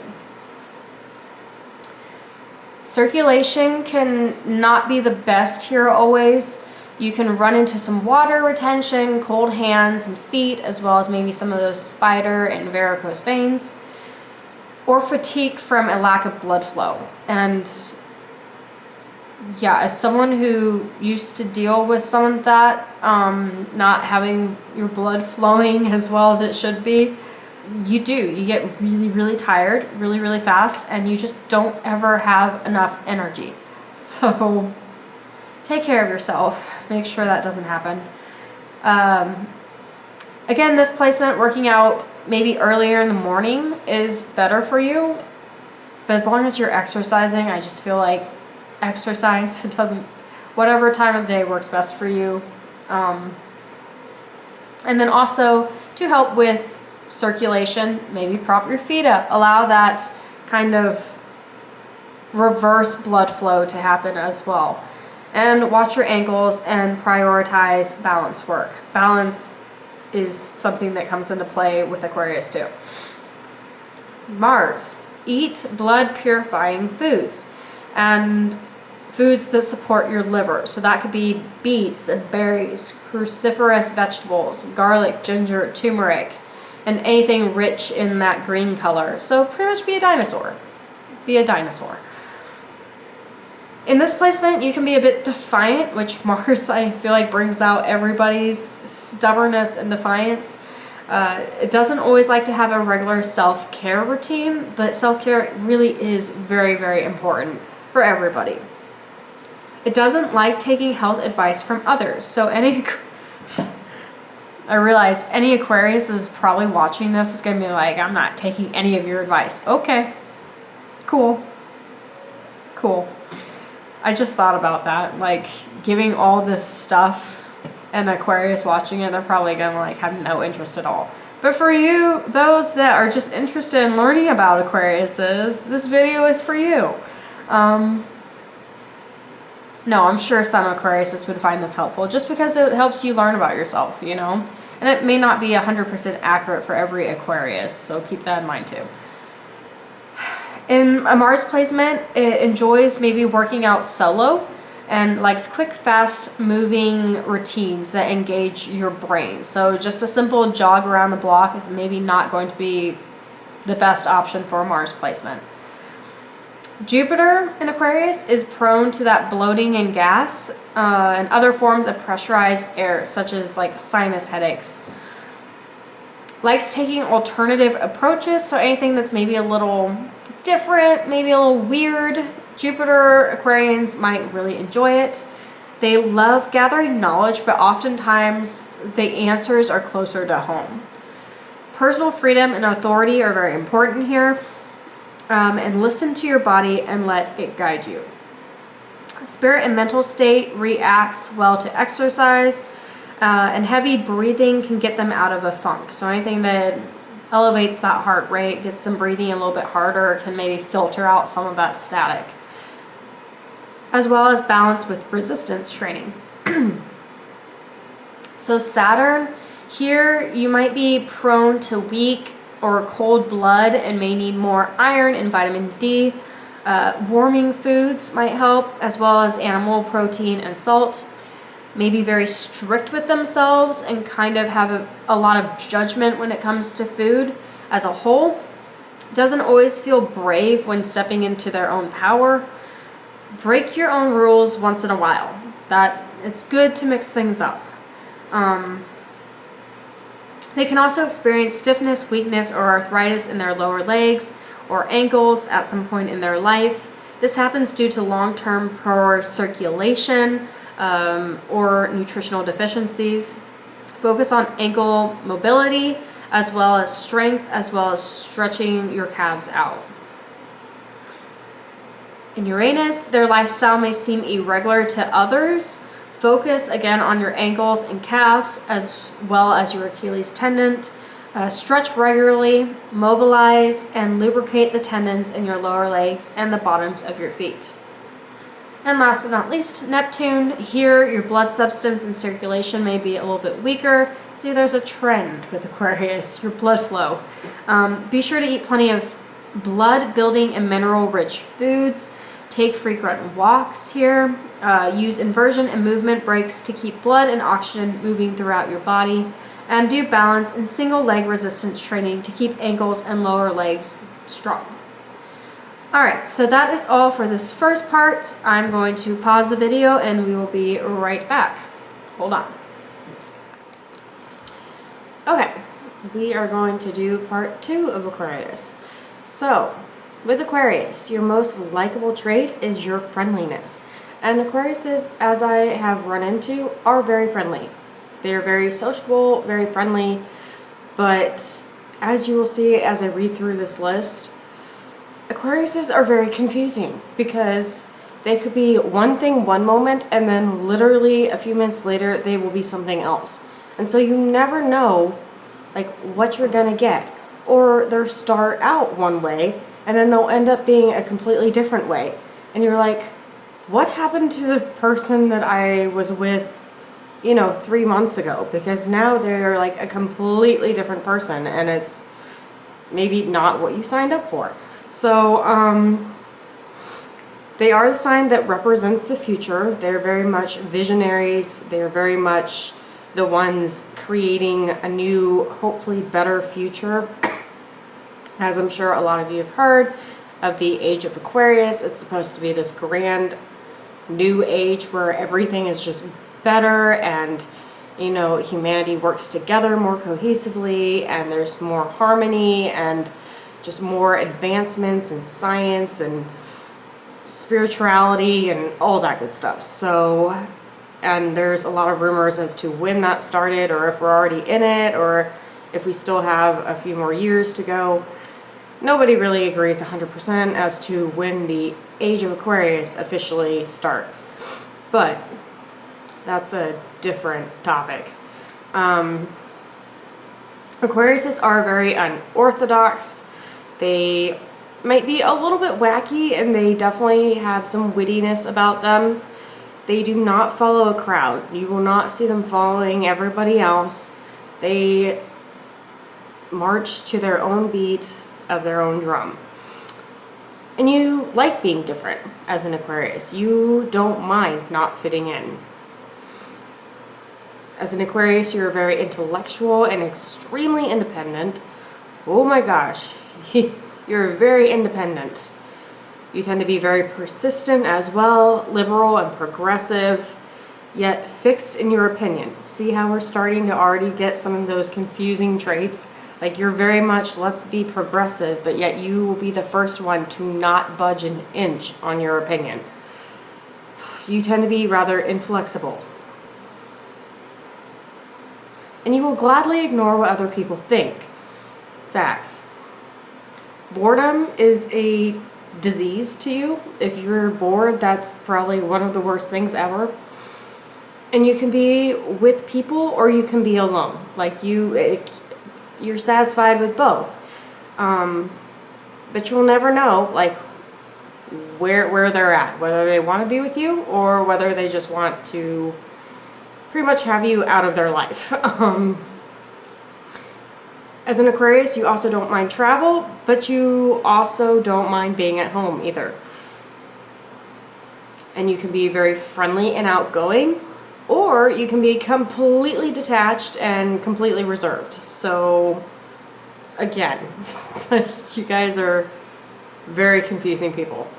Circulation can not be the best here always. You can run into some water retention, cold hands and feet, as well as maybe some of those spider and varicose veins, or fatigue from a lack of blood flow. And yeah, as someone who used to deal with some of that, not having your blood flowing as well as it should be, you get really, really tired really, really fast, and you just don't ever have enough energy. So take care of yourself. Make sure that doesn't happen. Again, this placement, working out maybe earlier in the morning is better for you, but as long as you're exercising, I just feel like exercise, it doesn't, whatever time of the day works best for you. And then also to help with circulation, maybe prop your feet up, allow that kind of reverse blood flow to happen as well. And watch your ankles and prioritize balance work. Balance is something that comes into play with Aquarius too. Mars, eat blood purifying foods and foods that support your liver. So that could be beets and berries, cruciferous vegetables, garlic, ginger, turmeric, and anything rich in that green color. So pretty much be a dinosaur. Be a dinosaur. In this placement, you can be a bit defiant, which Mars, I feel like, brings out everybody's stubbornness and defiance. It doesn't always like to have a regular self-care routine, but self-care really is very, very important for everybody. It doesn't like taking health advice from others. So I realize any Aquarius is probably watching this is going to be like, I'm not taking any of your advice. Okay, cool. I just thought about that, like giving all this stuff and Aquarius watching it, they're probably going to like have no interest at all. But for you, those that are just interested in learning about Aquariuses, this video is for you. No, I'm sure some Aquariuses would find this helpful just because it helps you learn about yourself, you know? And it may not be 100% accurate for every Aquarius, so keep that in mind too. In a Mars placement, it enjoys maybe working out solo and likes quick, fast moving routines that engage your brain. So just a simple jog around the block is maybe not going to be the best option for a Mars placement. Jupiter in Aquarius is prone to that bloating and gas and other forms of pressurized air, such as like sinus headaches. Likes taking alternative approaches, so anything that's maybe a little different, maybe a little weird. Jupiter Aquarians might really enjoy it. They love gathering knowledge, but oftentimes the answers are closer to home. Personal freedom and authority are very important here. And listen to your body and let it guide you. Spirit and mental state reacts well to exercise, and heavy breathing can get them out of a funk. So anything that elevates that heart rate, gets them breathing a little bit harder, can maybe filter out some of that static. as well as balance with resistance training. So Saturn, here you might be prone to weak or cold blood and may need more iron and vitamin D. Warming foods might help, as well as animal protein and salt. May be very strict with themselves and kind of have a lot of judgment when it comes to food as a whole. Doesn't always feel brave when stepping into their own power. Break your own rules once in a while. That it's good to mix things up. They can also experience stiffness, weakness, or arthritis in their lower legs or ankles at some point in their life. This happens due to long-term poor circulation or nutritional deficiencies. Focus on ankle mobility as well as strength, as well as stretching your calves out. In Uranus, their lifestyle may seem irregular to others. Focus again on your ankles and calves as well as your Achilles tendon. Stretch regularly, mobilize, and lubricate the tendons in your lower legs and the bottoms of your feet. And last but not least, Neptune. Here, your blood substance and circulation may be a little bit weaker. See, there's a trend with Aquarius, your blood flow. Be sure to eat plenty of blood-building and mineral-rich foods. Take frequent walks here. Use inversion and movement breaks to keep blood and oxygen moving throughout your body. And do balance and single leg resistance training to keep ankles and lower legs strong. Alright, so that is all for this first part. I'm going to pause the video and we will be right back. Hold on. Okay, we are going to do part 2 of Aquarius. So, with Aquarius, your most likable trait is your friendliness. And Aquariuses, as I have run into, are very friendly. They're very sociable, very friendly, but as you will see as I read through this list, Aquariuses are very confusing because they could be one thing one moment and then literally a few minutes later they will be something else. And so you never know like what you're gonna get. Or they'll start out one way and then they'll end up being a completely different way. And you're like, what happened to the person that I was with, 3 months ago? Because now they're like a completely different person and it's maybe not what you signed up for. So, they are the sign that represents the future. They're very much visionaries. They're very much the ones creating a new, hopefully better future. As I'm sure a lot of you have heard of the age of Aquarius, it's supposed to be this grand new age where everything is just better and, humanity works together more cohesively and there's more harmony and just more advancements in science and spirituality and all that good stuff. So, and there's a lot of rumors as to when that started or if we're already in it or if we still have a few more years to go. Nobody really agrees 100% as to when the age of Aquarius officially starts, but that's a different topic. Aquariuses are very unorthodox. They might be a little bit wacky and they definitely have some wittiness about them. They do not follow a crowd. You will not see them following everybody else. They march to their own beat of their own drum. And you like being different as an Aquarius. You don't mind not fitting in. As an Aquarius, you're very intellectual and extremely independent. Oh my gosh, you're very independent. You tend to be very persistent as well, liberal and progressive, yet fixed in your opinion. See how we're starting to already get some of those confusing traits? Like you're very much, let's be progressive, but yet you will be the first one to not budge an inch on your opinion. You tend to be rather inflexible. And you will gladly ignore what other people think. Facts. Boredom is a disease to you. If you're bored, that's probably one of the worst things ever. And you can be with people or you can be alone. Like you're satisfied with both. But you'll never know like where they're at, whether they want to be with you or whether they just want to pretty much have you out of their life. As an Aquarius, you also don't mind travel, but you also don't mind being at home either. And you can be very friendly and outgoing, or you can be completely detached and completely reserved. So again, you guys are very confusing people.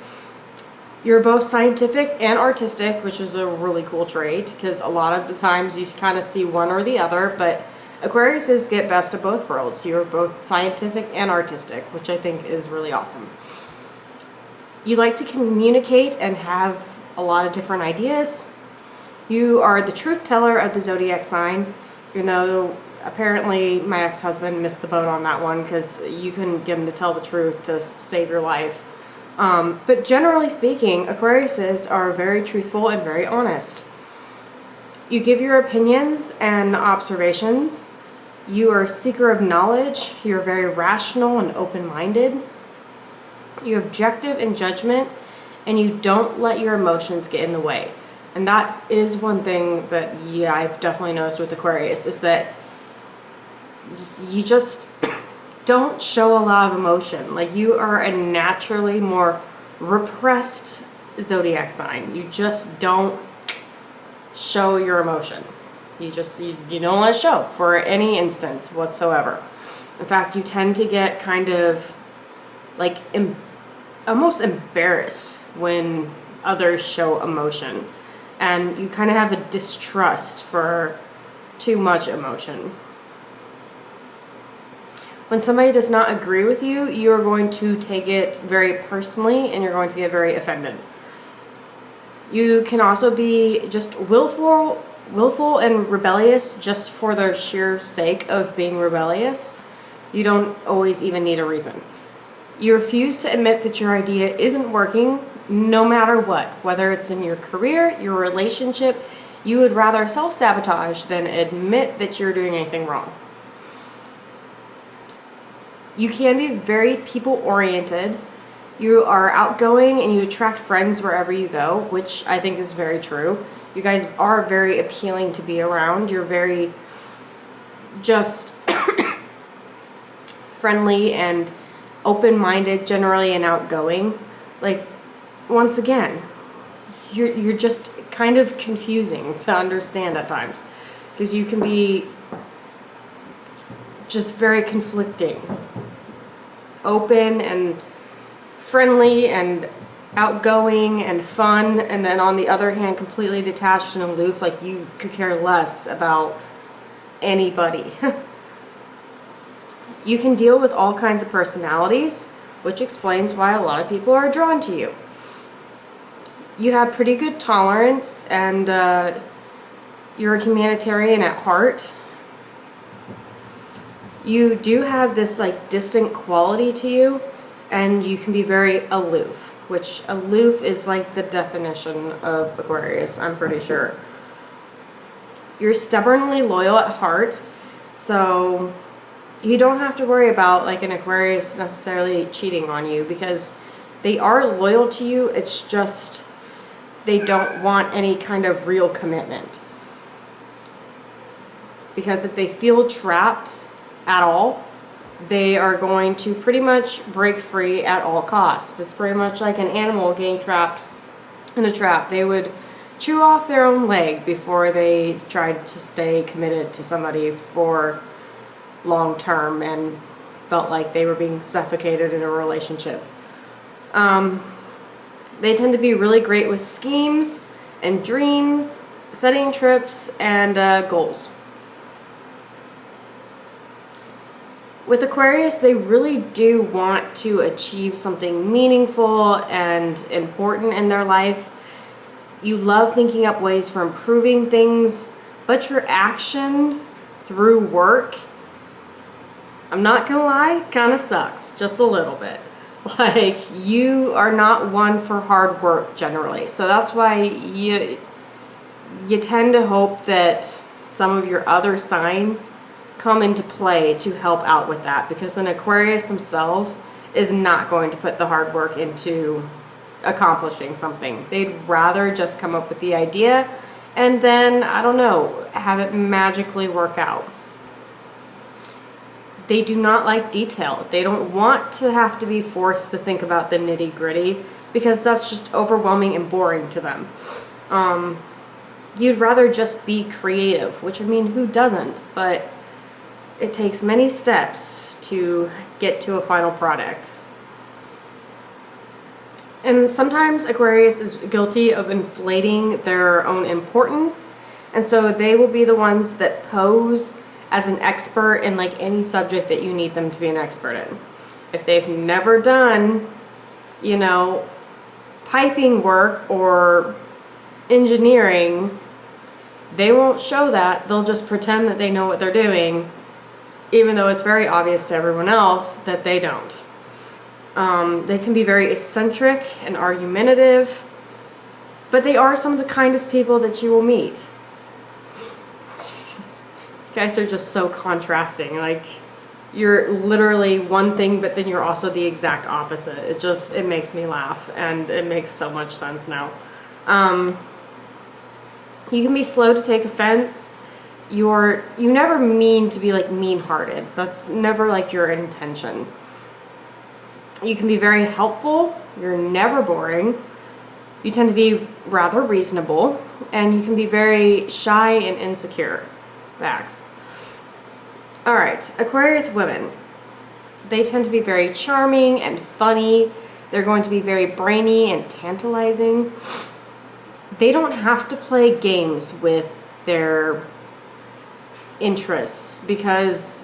You're both scientific and artistic, which is a really cool trait, because a lot of the times you kind of see one or the other, but Aquariuses get best of both worlds. You're both scientific and artistic, which I think is really awesome. You like to communicate and have a lot of different ideas. You are the truth teller of the zodiac sign, even though apparently my ex-husband missed the boat on that one because you couldn't get him to tell the truth to save your life. But generally speaking, Aquariuses are very truthful and very honest. You give your opinions and observations. You are a seeker of knowledge. You're very rational and open-minded. You're objective in judgment, and you don't let your emotions get in the way. And that is one thing that, yeah, I've definitely noticed with Aquarius, is that you just don't show a lot of emotion. Like, you are a naturally more repressed zodiac sign. You just don't show your emotion. You don't let it show for any instance whatsoever. In fact, you tend to get kind of like almost embarrassed when others show emotion, and you kind of have a distrust for too much emotion. When somebody does not agree with you, you're going to take it very personally and you're going to get very offended. You can also be just willful and rebellious just for the sheer sake of being rebellious. You don't always even need a reason. You refuse to admit that your idea isn't working, no matter what. Whether it's in your career, your relationship, you would rather self-sabotage than admit that you're doing anything wrong. You can be very people-oriented. You are outgoing and you attract friends wherever you go, which I think is very true. You guys are very appealing to be around. You're very just friendly and open-minded generally and outgoing. Like, once again, you're just kind of confusing to understand at times, because you can be just very conflicting. Open and friendly and outgoing and fun, and then on the other hand completely detached and aloof, like you could care less about anybody. You can deal with all kinds of personalities, which explains why a lot of people are drawn to you. You have pretty good tolerance, and you're a humanitarian at heart. You do have this like distant quality to you, and you can be very aloof, which aloof is like the definition of Aquarius, I'm pretty sure. You're stubbornly loyal at heart, so you don't have to worry about like an Aquarius necessarily cheating on you, because they are loyal to you. It's just they don't want any kind of real commitment. Because if they feel trapped at all, they are going to pretty much break free at all costs. It's pretty much like an animal getting trapped in a trap. They would chew off their own leg before they tried to stay committed to somebody for long term and felt like they were being suffocated in a relationship. They tend to be really great with schemes and dreams, setting trips, and goals. With Aquarius, they really do want to achieve something meaningful and important in their life. You love thinking up ways for improving things, but your action through work, I'm not gonna lie, kind of sucks, just a little bit. Like, you are not one for hard work generally. So that's why you tend to hope that some of your other signs come into play to help out with that, because an Aquarius themselves is not going to put the hard work into accomplishing something. They'd rather just come up with the idea and then, I don't know, have it magically work out. They do not like detail. They don't want to have to be forced to think about the nitty-gritty because that's just overwhelming and boring to them. You'd rather just be creative, which, I mean, who doesn't? But it takes many steps to get to a final product. And sometimes Aquarius is guilty of inflating their own importance, and so they will be the ones that pose as an expert in like any subject that you need them to be an expert in. If they've never done, you know, piping work or engineering, they won't show that. They'll just pretend that they know what they're doing, even though it's very obvious to everyone else that they don't. They can be very eccentric and argumentative, but they are some of the kindest people that you will meet. You guys are just so contrasting. Like, you're literally one thing, but then you're also the exact opposite. It makes me laugh, and it makes so much sense now. You can be slow to take offense. You never mean to be like mean-hearted. That's never like your intention. You can be very helpful. You're never boring. You tend to be rather reasonable, and you can be very shy and insecure. Facts. All right, Aquarius women. They tend to be very charming and funny. They're going to be very brainy and tantalizing. They don't have to play games with their interests because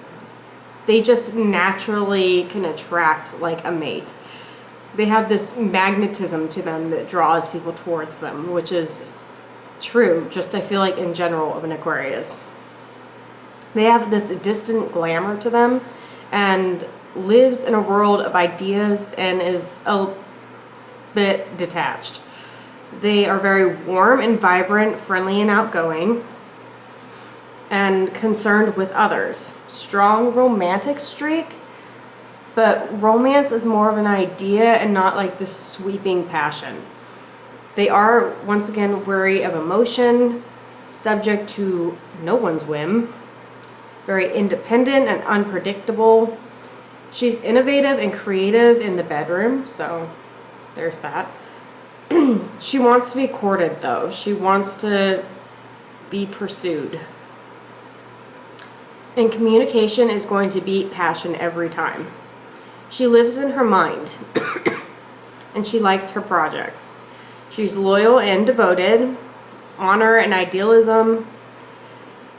they just naturally can attract like a mate. They have this magnetism to them that draws people towards them, which is true, just I feel like in general of an Aquarius. They have this distant glamour to them and lives in a world of ideas and is a bit detached. They are very warm and vibrant, friendly and outgoing, and concerned with others. Strong romantic streak, but romance is more of an idea and not like this sweeping passion. They are, once again, wary of emotion, subject to no one's whim, very independent and unpredictable. She's innovative and creative in the bedroom, so there's that. She wants to be courted, though. She wants to be pursued. And communication is going to beat passion every time. She lives in her mind, and she likes her projects. She's loyal and devoted, honor and idealism,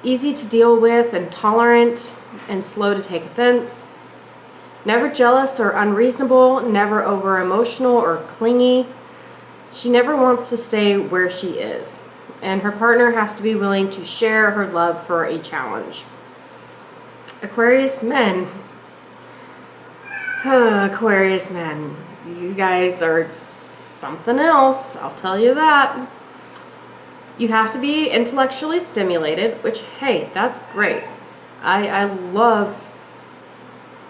easy to deal with and tolerant, and slow to take offense. Never jealous or unreasonable, never over-emotional or clingy. She never wants to stay where she is, and her partner has to be willing to share her love for a challenge. Aquarius men. Aquarius men. You guys are something else, I'll tell you that. You have to be intellectually stimulated, which, hey, that's great. I love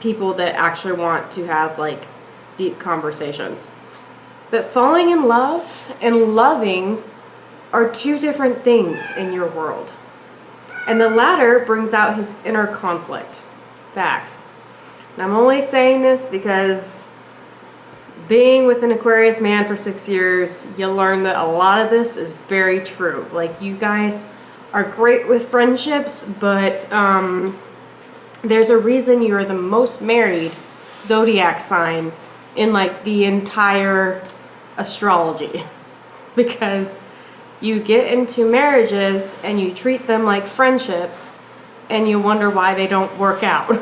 people that actually want to have like deep conversations. But falling in love and loving are two different things in your world. And the latter brings out his inner conflict. Facts. And I'm only saying this because being with an Aquarius man for 6 years, you learn that a lot of this is very true. Like, you guys are great with friendships, but there's a reason you're the most married zodiac sign in like the entire astrology, because you get into marriages and you treat them like friendships and you wonder why they don't work out.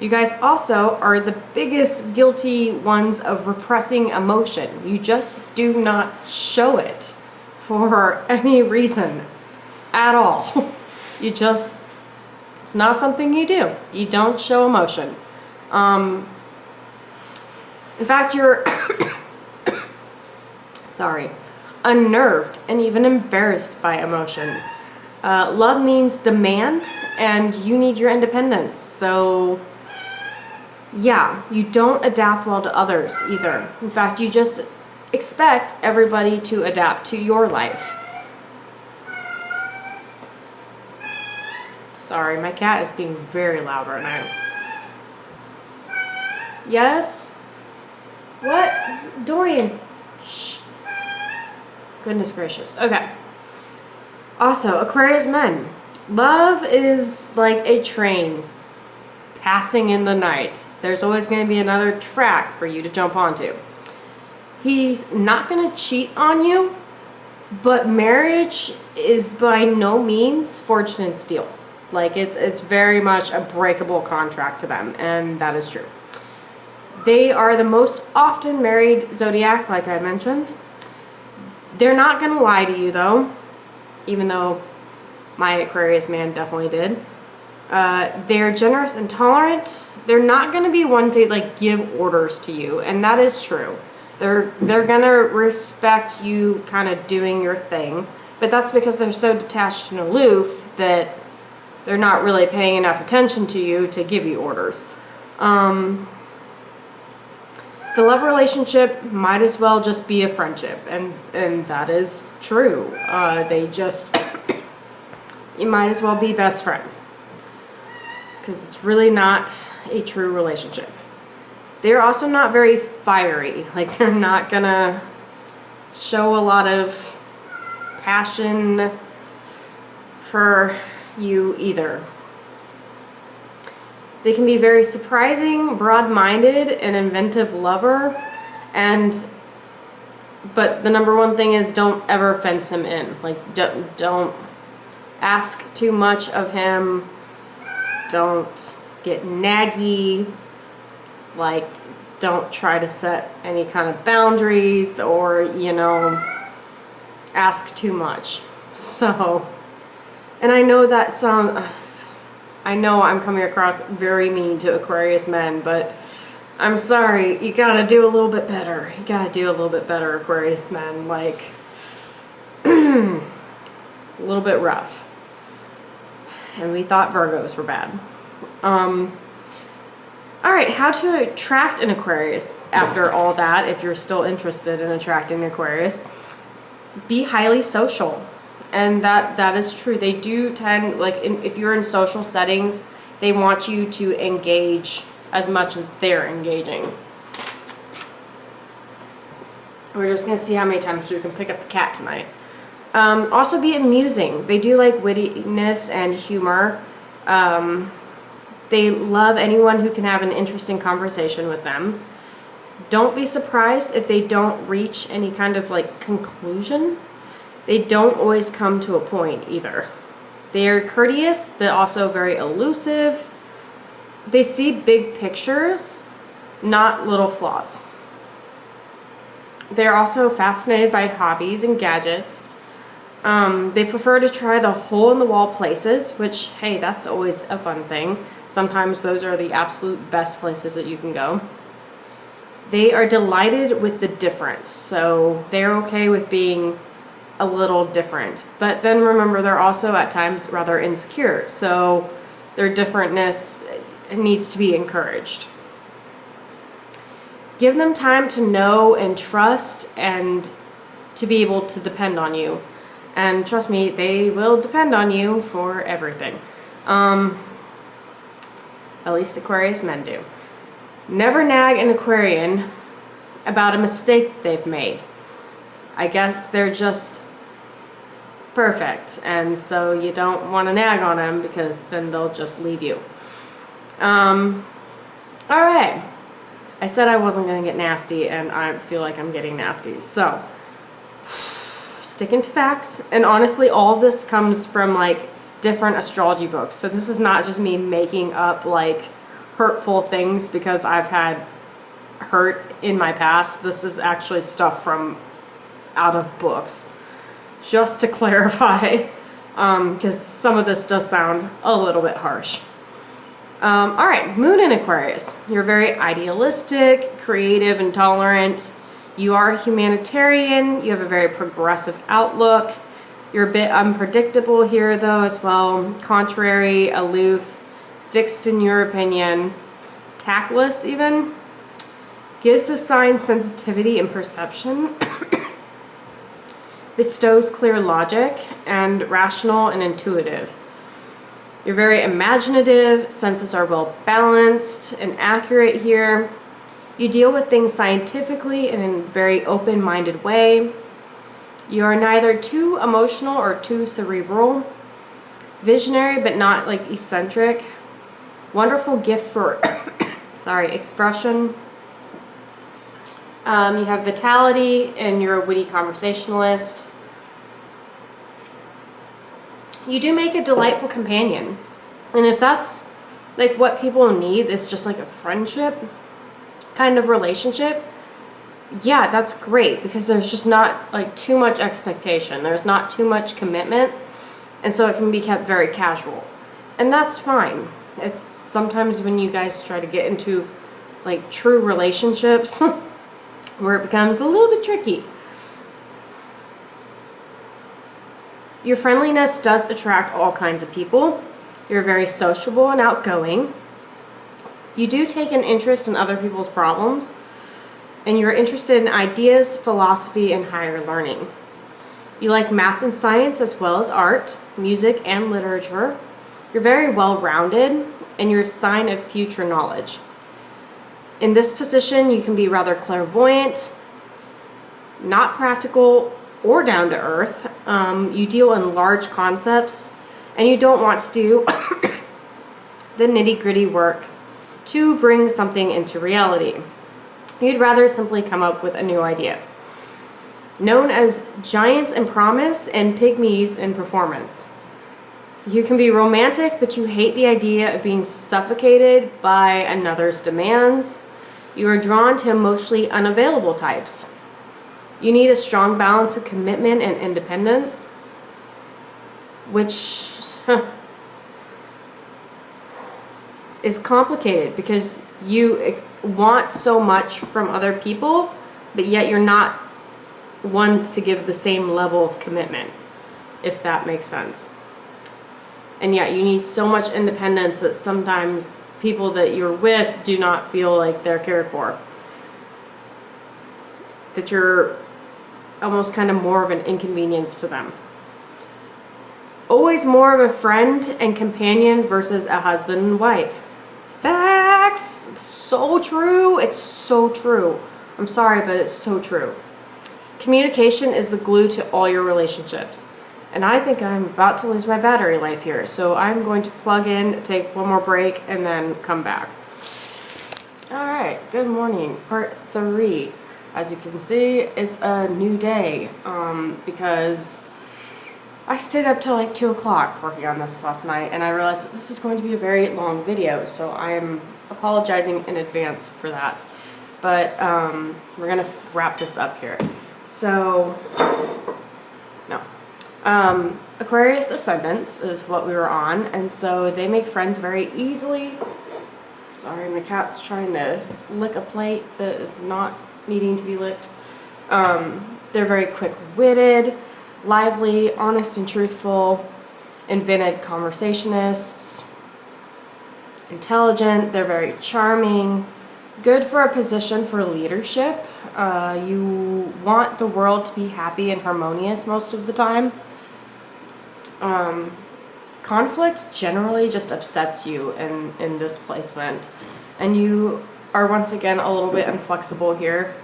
You guys also are the biggest guilty ones of repressing emotion. You just do not show it for any reason at all. It's not something you do. You don't show emotion. In fact, you're unnerved and even embarrassed by emotion. Love means demand, and you need your independence. So Yeah, you don't adapt well to others either. In fact, you just expect everybody to adapt to your life. Sorry, my cat is being very loud right now. Yes? What? Dorian. Shh. Goodness gracious. Okay. Also, Aquarius men. Love is like a train passing in the night. There's always going to be another track for you to jump onto. He's not going to cheat on you, but marriage is by no means fortune and steel. Like it's very much a breakable contract to them, and that is true. They are the most often married zodiac, like I mentioned. They're not going to lie to you though, even though my Aquarius man definitely did. They're generous and tolerant. They're not going to be one to like give orders to you, and that is true. They're going to respect you kind of doing your thing, but that's because they're so detached and aloof that they're not really paying enough attention to you to give you orders. The love relationship might as well just be a friendship, and that is true. They just, you might as well be best friends, because it's really not a true relationship. They're also not very fiery. Like, they're not gonna show a lot of passion for you either. They can be very surprising, broad-minded, and inventive lover, but the number one thing is don't ever fence him in. Like, don't ask too much of him. Don't get naggy. Like, don't try to set any kind of boundaries or, you know, ask too much. So, and I know that I know I'm coming across very mean to Aquarius men, but I'm sorry, you gotta do a little bit better. You gotta do a little bit better, Aquarius men. Like, a little bit rough. And we thought Virgos were bad. All right, how to attract an Aquarius after all that, if you're still interested in attracting an Aquarius. Be highly social. And that is true. They do tend, like, if you're in social settings, they want you to engage as much as they're engaging. We're just going to see how many times we can pick up the cat tonight. Also be amusing. They do like wittiness and humor. They love anyone who can have an interesting conversation with them. Don't be surprised if they don't reach any kind of like conclusion. They don't always come to a point either. They are courteous, but also very elusive. They see big pictures, not little flaws. They're also fascinated by hobbies and gadgets. They prefer to try the hole-in-the-wall places, which, hey, that's always a fun thing. Sometimes those are the absolute best places that you can go. They are delighted with the difference, so they're okay with being a little different. But then remember, they're also at times rather insecure, so their differentness needs to be encouraged. Give them time to know and trust and to be able to depend on you. And trust me, they will depend on you for everything. At least Aquarius men do. Never nag an Aquarian about a mistake they've made. I guess they're just perfect, and so you don't want to nag on them because then they'll just leave you. All right. I said I wasn't going to get nasty, and I feel like I'm getting nasty. So, sticking to facts. And honestly, all of this comes from like different astrology books. So this is not just me making up like hurtful things because I've had hurt in my past. This is actually stuff from out of books. Just to clarify, because some of this does sound a little bit harsh. All right, Moon in Aquarius. You're very idealistic, creative, and tolerant. You are a humanitarian. You have a very progressive outlook. You're a bit unpredictable here, though, as well. Contrary, aloof, fixed in your opinion. tactless even. Gives the sign sensitivity and perception. Bestows clear logic and rational and intuitive. You're very imaginative, senses are well balanced and accurate here. You deal with things scientifically and in a very open-minded way. You are neither too emotional or too cerebral. Visionary but not like eccentric. Wonderful gift for expression. You have vitality and you're a witty conversationalist. You do make a delightful companion. And if that's like what people need, is just like a friendship kind of relationship, yeah, that's great, because there's just not like too much expectation. There's not too much commitment. And so it can be kept very casual. And that's fine. It's sometimes when you guys try to get into like true relationships where it becomes a little bit tricky. Your friendliness does attract all kinds of people. You're very sociable and outgoing. You do take an interest in other people's problems, and you're interested in ideas, philosophy, and higher learning. You like math and science as well as art, music, and literature. You're very well-rounded, and you're a sign of future knowledge. In this position, you can be rather clairvoyant, not practical, or down to earth. You deal in large concepts, and you don't want to do the nitty-gritty work to bring something into reality. You'd rather simply come up with a new idea. Known as giants in promise and pygmies in performance. You can be romantic, but you hate the idea of being suffocated by another's demands. You are drawn to emotionally unavailable types. You need a strong balance of commitment and independence, which is complicated because you want so much from other people, but yet you're not ones to give the same level of commitment, if that makes sense. And yet you need so much independence that sometimes people that you're with do not feel like they're cared for. That you're almost kind of more of an inconvenience to them. Always more of a friend and companion versus a husband and wife. Facts! It's so true. It's so true. I'm sorry, but it's so true. Communication is the glue to all your relationships. And I think I'm about to lose my battery life here. So I'm going to plug in, take one more break, and then come back. All right, good morning. Part 3. As you can see, it's a new day because I stayed up till like 2 o'clock working on this last night, and I realized that this is going to be a very long video, so I'm apologizing in advance for that. But we're gonna wrap this up here. So, no. Aquarius Ascendants is what we were on, and so they make friends very easily. Sorry, my cat's trying to lick a plate that is not needing to be licked. They're very quick-witted, lively, honest and truthful, invented conversationists, intelligent. They're very charming, good for a position for leadership. You want the world to be happy and harmonious most of the time. Conflict generally just upsets you in this placement, and you are once again a little bit inflexible here.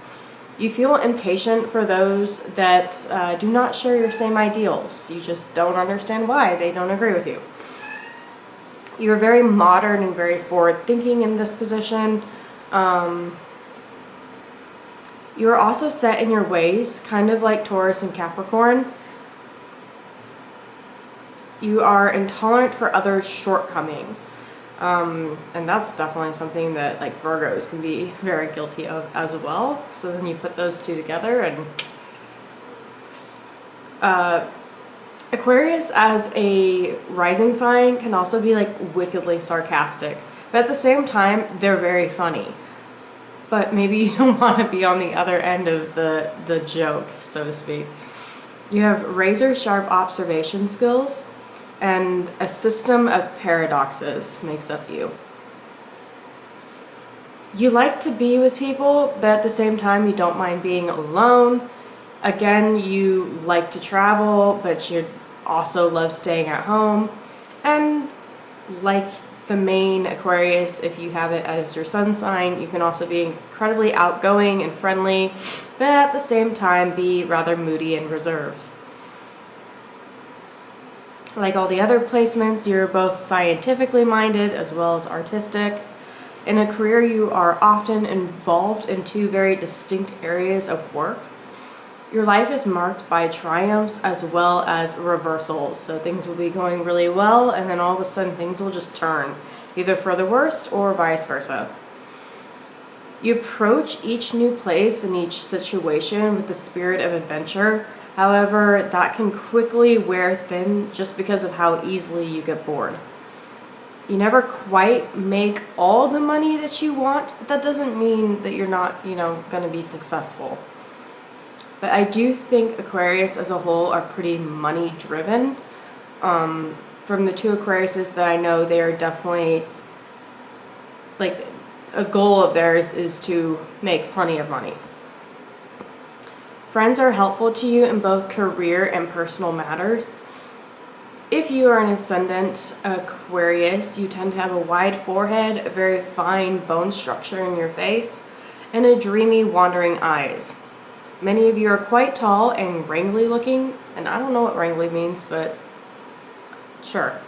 You feel impatient for those that do not share your same ideals. You just don't understand why they don't agree with you. You're very modern and very forward-thinking in this position. You're also set in your ways, kind of like Taurus and Capricorn. You are intolerant for others' shortcomings. And that's definitely something that like Virgos can be very guilty of as well. So then you put those two together, and Aquarius as a rising sign can also be like wickedly sarcastic, but at the same time they're very funny. But maybe you don't want to be on the other end of the joke, so to speak. You have razor sharp observation skills, and a system of paradoxes makes up you. You like to be with people, but at the same time, you don't mind being alone. Again, you like to travel, but you also love staying at home. And like the main Aquarius, if you have it as your sun sign, you can also be incredibly outgoing and friendly, but at the same time be rather moody and reserved. Like all the other placements, you're both scientifically minded as well as artistic. In a career, you are often involved in two very distinct areas of work. Your life is marked by triumphs as well as reversals. So things will be going really well, and then all of a sudden things will just turn, either for the worst or vice versa. You approach each new place and each situation with the spirit of adventure. However, that can quickly wear thin just because of how easily you get bored. You never quite make all the money that you want, but that doesn't mean that you're not, going to be successful. But I do think Aquarius as a whole are pretty money driven. From the two Aquariuses that I know, they are definitely, like, a goal of theirs is to make plenty of money. Friends are helpful to you in both career and personal matters. If you are an ascendant Aquarius, you tend to have a wide forehead, a very fine bone structure in your face, and a dreamy, wandering eyes. Many of you are quite tall and wrangly looking, and I don't know what wrangly means, but sure.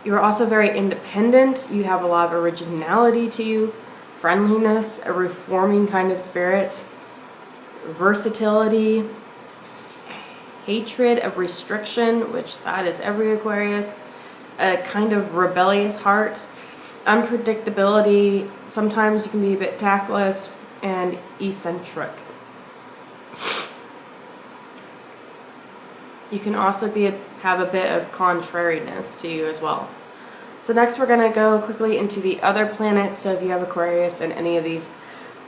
You are also very independent. You have a lot of originality to you, friendliness, a reforming kind of spirit, versatility, hatred of restriction, which that is every Aquarius, a kind of rebellious heart, unpredictability, sometimes you can be a bit tactless, and eccentric. You can also have a bit of contrariness to you as well. So next we're going to go quickly into the other planets. So if you have Aquarius and any of these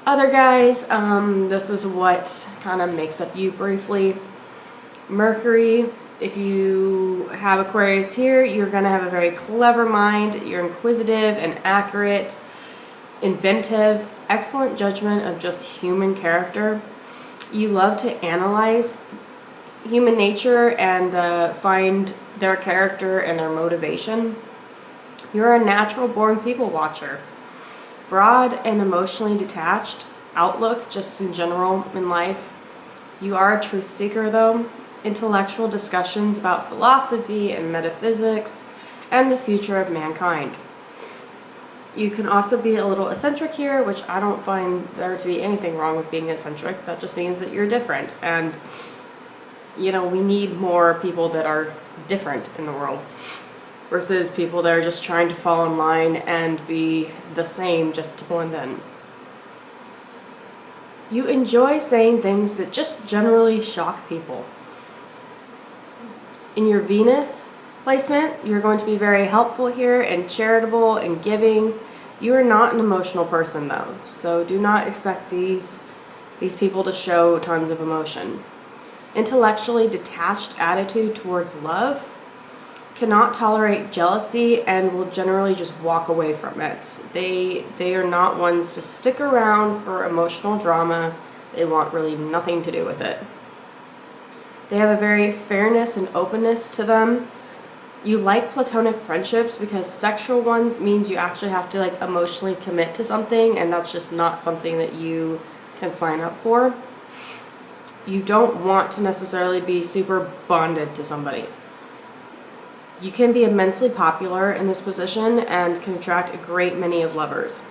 other guys, this is what kind of makes up you briefly. Mercury, if you have Aquarius here, you're going to have a very clever mind. You're inquisitive and accurate, inventive, excellent judgment of just human character. You love to analyze human nature and find their character and their motivation. You're a natural born people watcher. Broad and emotionally detached outlook just in general in life. You are a truth seeker though. Intellectual discussions about philosophy and metaphysics and the future of mankind. You can also be a little eccentric here, which I don't find there to be anything wrong with being eccentric. That just means that you're different, and we need more people that are different in the world versus people that are just trying to fall in line and be the same just to blend in. You enjoy saying things that just generally shock people. In your Venus placement, you're going to be very helpful here and charitable and giving. You are not an emotional person though, so do not expect these people to show tons of emotion. Intellectually detached attitude towards love, cannot tolerate jealousy and will generally just walk away from it. They are not ones to stick around for emotional drama. They want really nothing to do with it. They have a very fairness and openness to them. You like platonic friendships because sexual ones means you actually have to emotionally commit to something, and that's just not something that you can sign up for. You don't want to necessarily be super bonded to somebody. You can be immensely popular in this position and can attract a great many of lovers.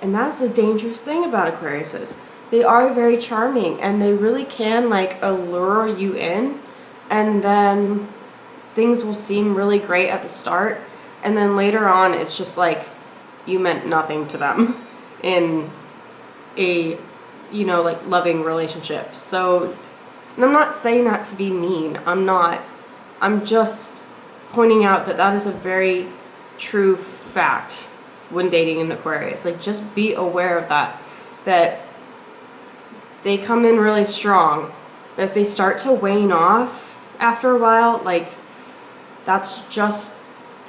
And that's the dangerous thing about Aquariuses. They are very charming and they really can allure you in, and then things will seem really great at the start, and then later on it's just you meant nothing to them in a loving relationship. So, and I'm not saying that to be mean. I'm just pointing out that is a very true fact when dating an Aquarius. Just be aware of that they come in really strong, but if they start to wane off after a while, that's just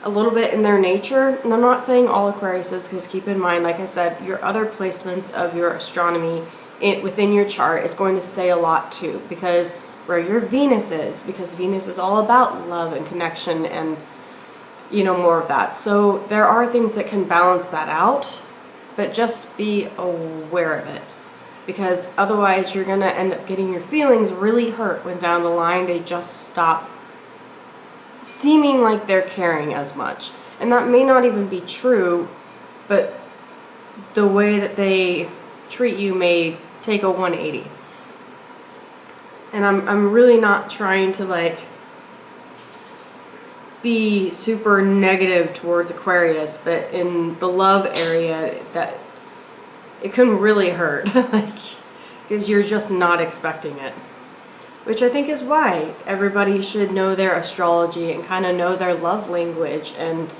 a little bit in their nature. And I'm not saying all Aquariuses, because keep in mind, like I said, your other placements of your astronomy within your chart is going to say a lot too, because where your Venus is, because Venus is all about love and connection and, you know, more of that. So there are things that can balance that out, but just be aware of it, because otherwise you're going to end up getting your feelings really hurt when down the line they just stop seeming like they're caring as much. And that may not even be true, but the way that they treat you may take a 180. And I'm really not trying to like be super negative towards Aquarius, but in the love area, that it can really hurt, like, because you're just not expecting it. Which I think is why everybody should know their astrology and kind of know their love language, and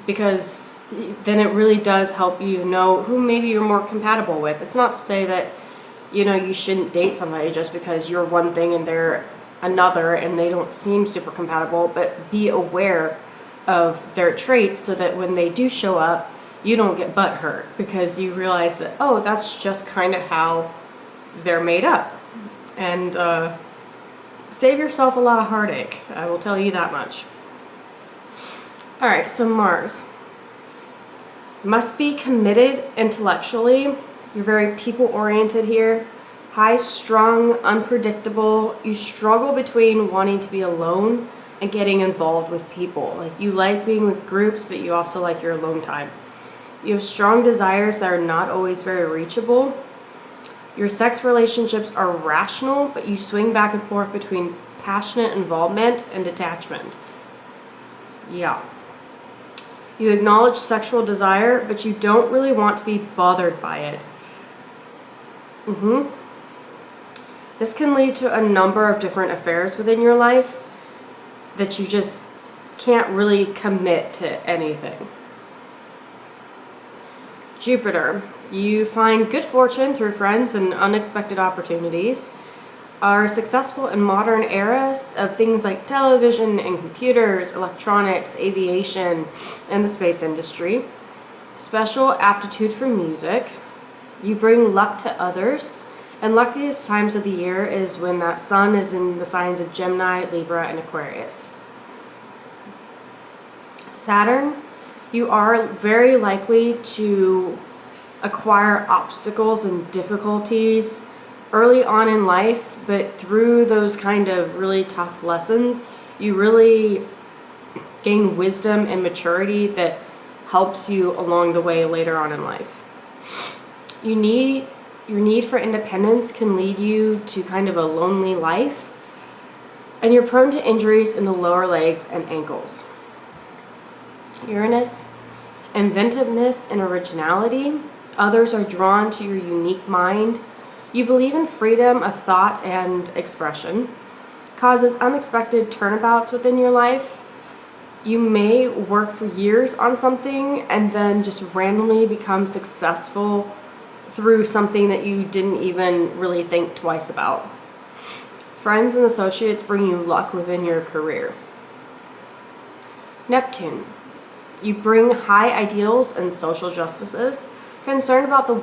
because then it really does help you know who maybe you're more compatible with. It's not to say that, you know, you shouldn't date somebody just because you're one thing and they're another and they don't seem super compatible, but be aware of their traits so that when they do show up, you don't get butt hurt because you realize that, oh, that's just kind of how they're made up. And save yourself a lot of heartache. I will tell you that much. All right, so Mars. Must be committed intellectually. You're very people-oriented here. High-strung, unpredictable. You struggle between wanting to be alone and getting involved with people. Like, you like being with groups, but you also like your alone time. You have strong desires that are not always very reachable. Your sex relationships are rational, but you swing back and forth between passionate involvement and detachment. Yeah. You acknowledge sexual desire, but you don't really want to be bothered by it. This can lead to a number of different affairs within your life that you just can't really commit to anything. Jupiter. You find good fortune through friends and unexpected opportunities, are successful in modern eras of things like television and computers, electronics, aviation, and the space industry. Special aptitude for music. You bring luck to others, and luckiest times of the year is when that sun is in the signs of Gemini, Libra, and Aquarius. Saturn. You are very likely to acquire obstacles and difficulties early on in life, but through those kind of really tough lessons, you really gain wisdom and maturity that helps you along the way later on in life. Your need for independence can lead you to kind of a lonely life, and you're prone to injuries in the lower legs and ankles. Uranus. Inventiveness and originality. Others are drawn to your unique mind. You believe in freedom of thought and expression. Causes unexpected turnabouts within your life. You may work for years on something and then just randomly become successful through something that you didn't even really think twice about. Friends and associates bring you luck within your career. Neptune. You bring high ideals and social justices, concerned about the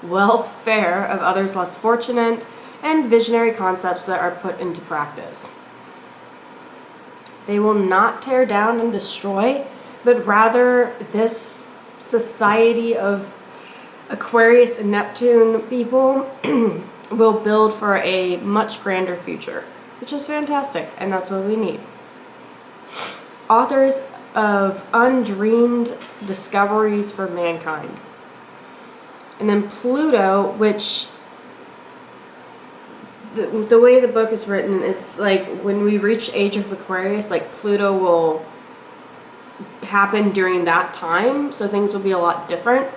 welfare of others less fortunate, and visionary concepts that are put into practice. They will not tear down and destroy, but rather this society of Aquarius and Neptune people will build for a much grander future, which is fantastic, and that's what we need. Authors of undreamed discoveries for mankind. And then Pluto, which the way the book is written, it's like when we reach age of Aquarius, like Pluto will happen during that time, so things will be a lot different.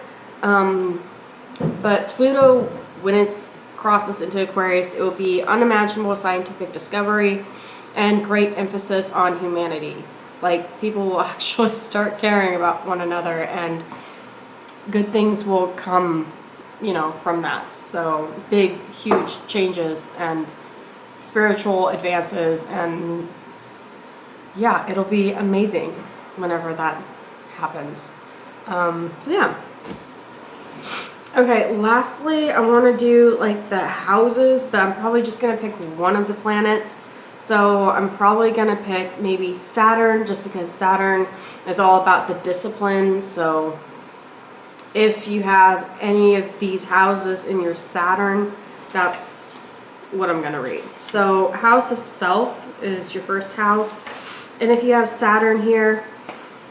But Pluto, when it crosses into Aquarius, it will be unimaginable scientific discovery and great emphasis on humanity. Like, people will actually start caring about one another, and good things will come, you know, from that. So big, huge changes and spiritual advances and yeah, it'll be amazing whenever that happens. So yeah. Okay, lastly, I want to do like the houses, but I'm probably just going to pick one of the planets. So I'm probably going to pick maybe Saturn, just because Saturn is all about the discipline. So if you have any of these houses in your Saturn, that's what I'm going to read. So House of Self is your first house. And if you have Saturn here,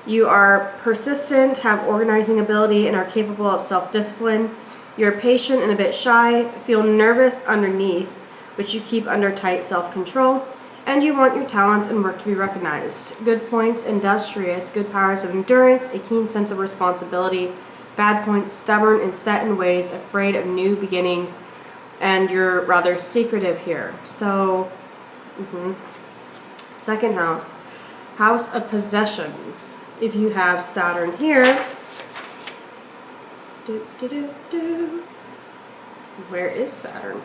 you are persistent, have organizing ability, and are capable of self-discipline. You're patient and a bit shy, feel nervous underneath, which you keep under tight self-control, and you want your talents and work to be recognized. Good points, industrious, good powers of endurance, a keen sense of responsibility. Bad points, stubborn and set in ways, afraid of new beginnings, and you're rather secretive here. So, second house, House of Possessions. If you have Saturn here, where is Saturn?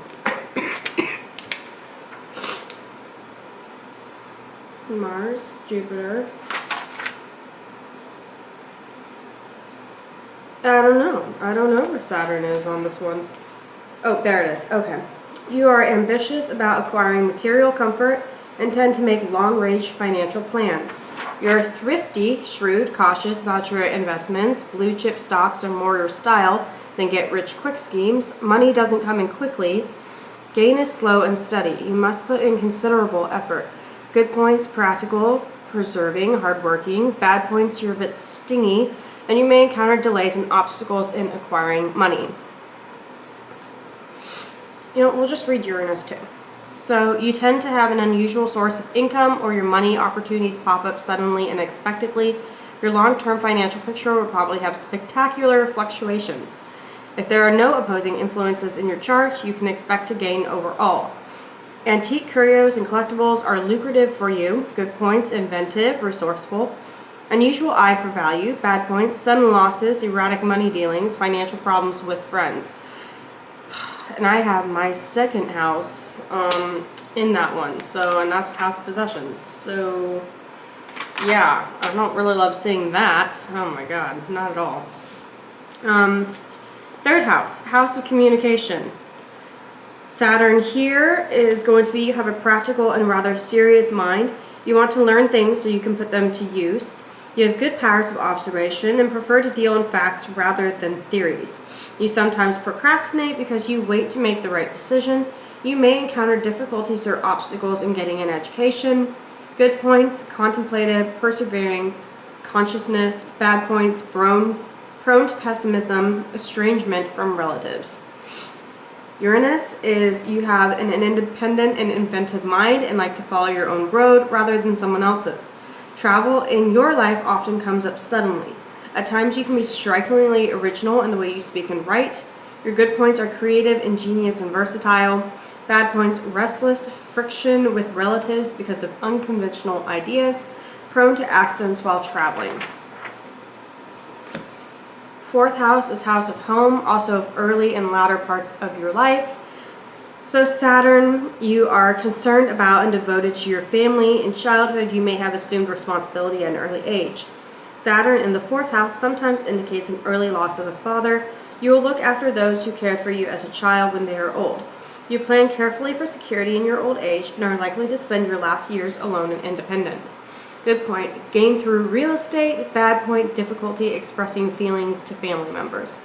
Mars, Jupiter. I don't know where Saturn is on this one. Oh, there it is. Okay. You are ambitious about acquiring material comfort and tend to make long-range financial plans. You're thrifty, shrewd, cautious about your investments. Blue chip stocks are more your style than get-rich-quick schemes. Money doesn't come in quickly. Gain is slow and steady. You must put in considerable effort. Good points, practical, preserving, hardworking. Bad points, you're a bit stingy, and you may encounter delays and obstacles in acquiring money. We'll just read Uranus too. So you tend to have an unusual source of income, or your money opportunities pop up suddenly and unexpectedly. Your long-term financial picture will probably have spectacular fluctuations. If there are no opposing influences in your chart, you can expect to gain overall. Antique curios and collectibles are lucrative for you. Good points, inventive, resourceful. Unusual eye for value. Bad points, sudden losses, erratic money dealings, financial problems with friends. And I have my second house in that one, and that's House of Possessions. So yeah, I don't really love seeing that. Oh my god, not at all. Third house, House of Communication. Saturn here is going to be, you have a practical and rather serious mind. You want to learn things so you can put them to use. You have good powers of observation and prefer to deal in facts rather than theories. You sometimes procrastinate because you wait to make the right decision. You may encounter difficulties or obstacles in getting an education. Good points, contemplative, persevering, consciousness. Bad points, prone to pessimism, estrangement from relatives. Uranus is, you have an independent and inventive mind and like to follow your own road rather than someone else's. Travel in your life often comes up suddenly. At times you can be strikingly original in the way you speak and write. Your good points are creative, ingenious, and versatile. Bad points, restless, friction with relatives because of unconventional ideas, prone to accidents while traveling. Fourth house is House of Home, also of early and latter parts of your life. So Saturn, you are concerned about and devoted to your family. In childhood, you may have assumed responsibility at an early age. Saturn in the fourth house sometimes indicates an early loss of a father. You will look after those who cared for you as a child when they are old. You plan carefully for security in your old age and are likely to spend your last years alone and independent. Good point, gain through real estate. Bad point, difficulty expressing feelings to family members.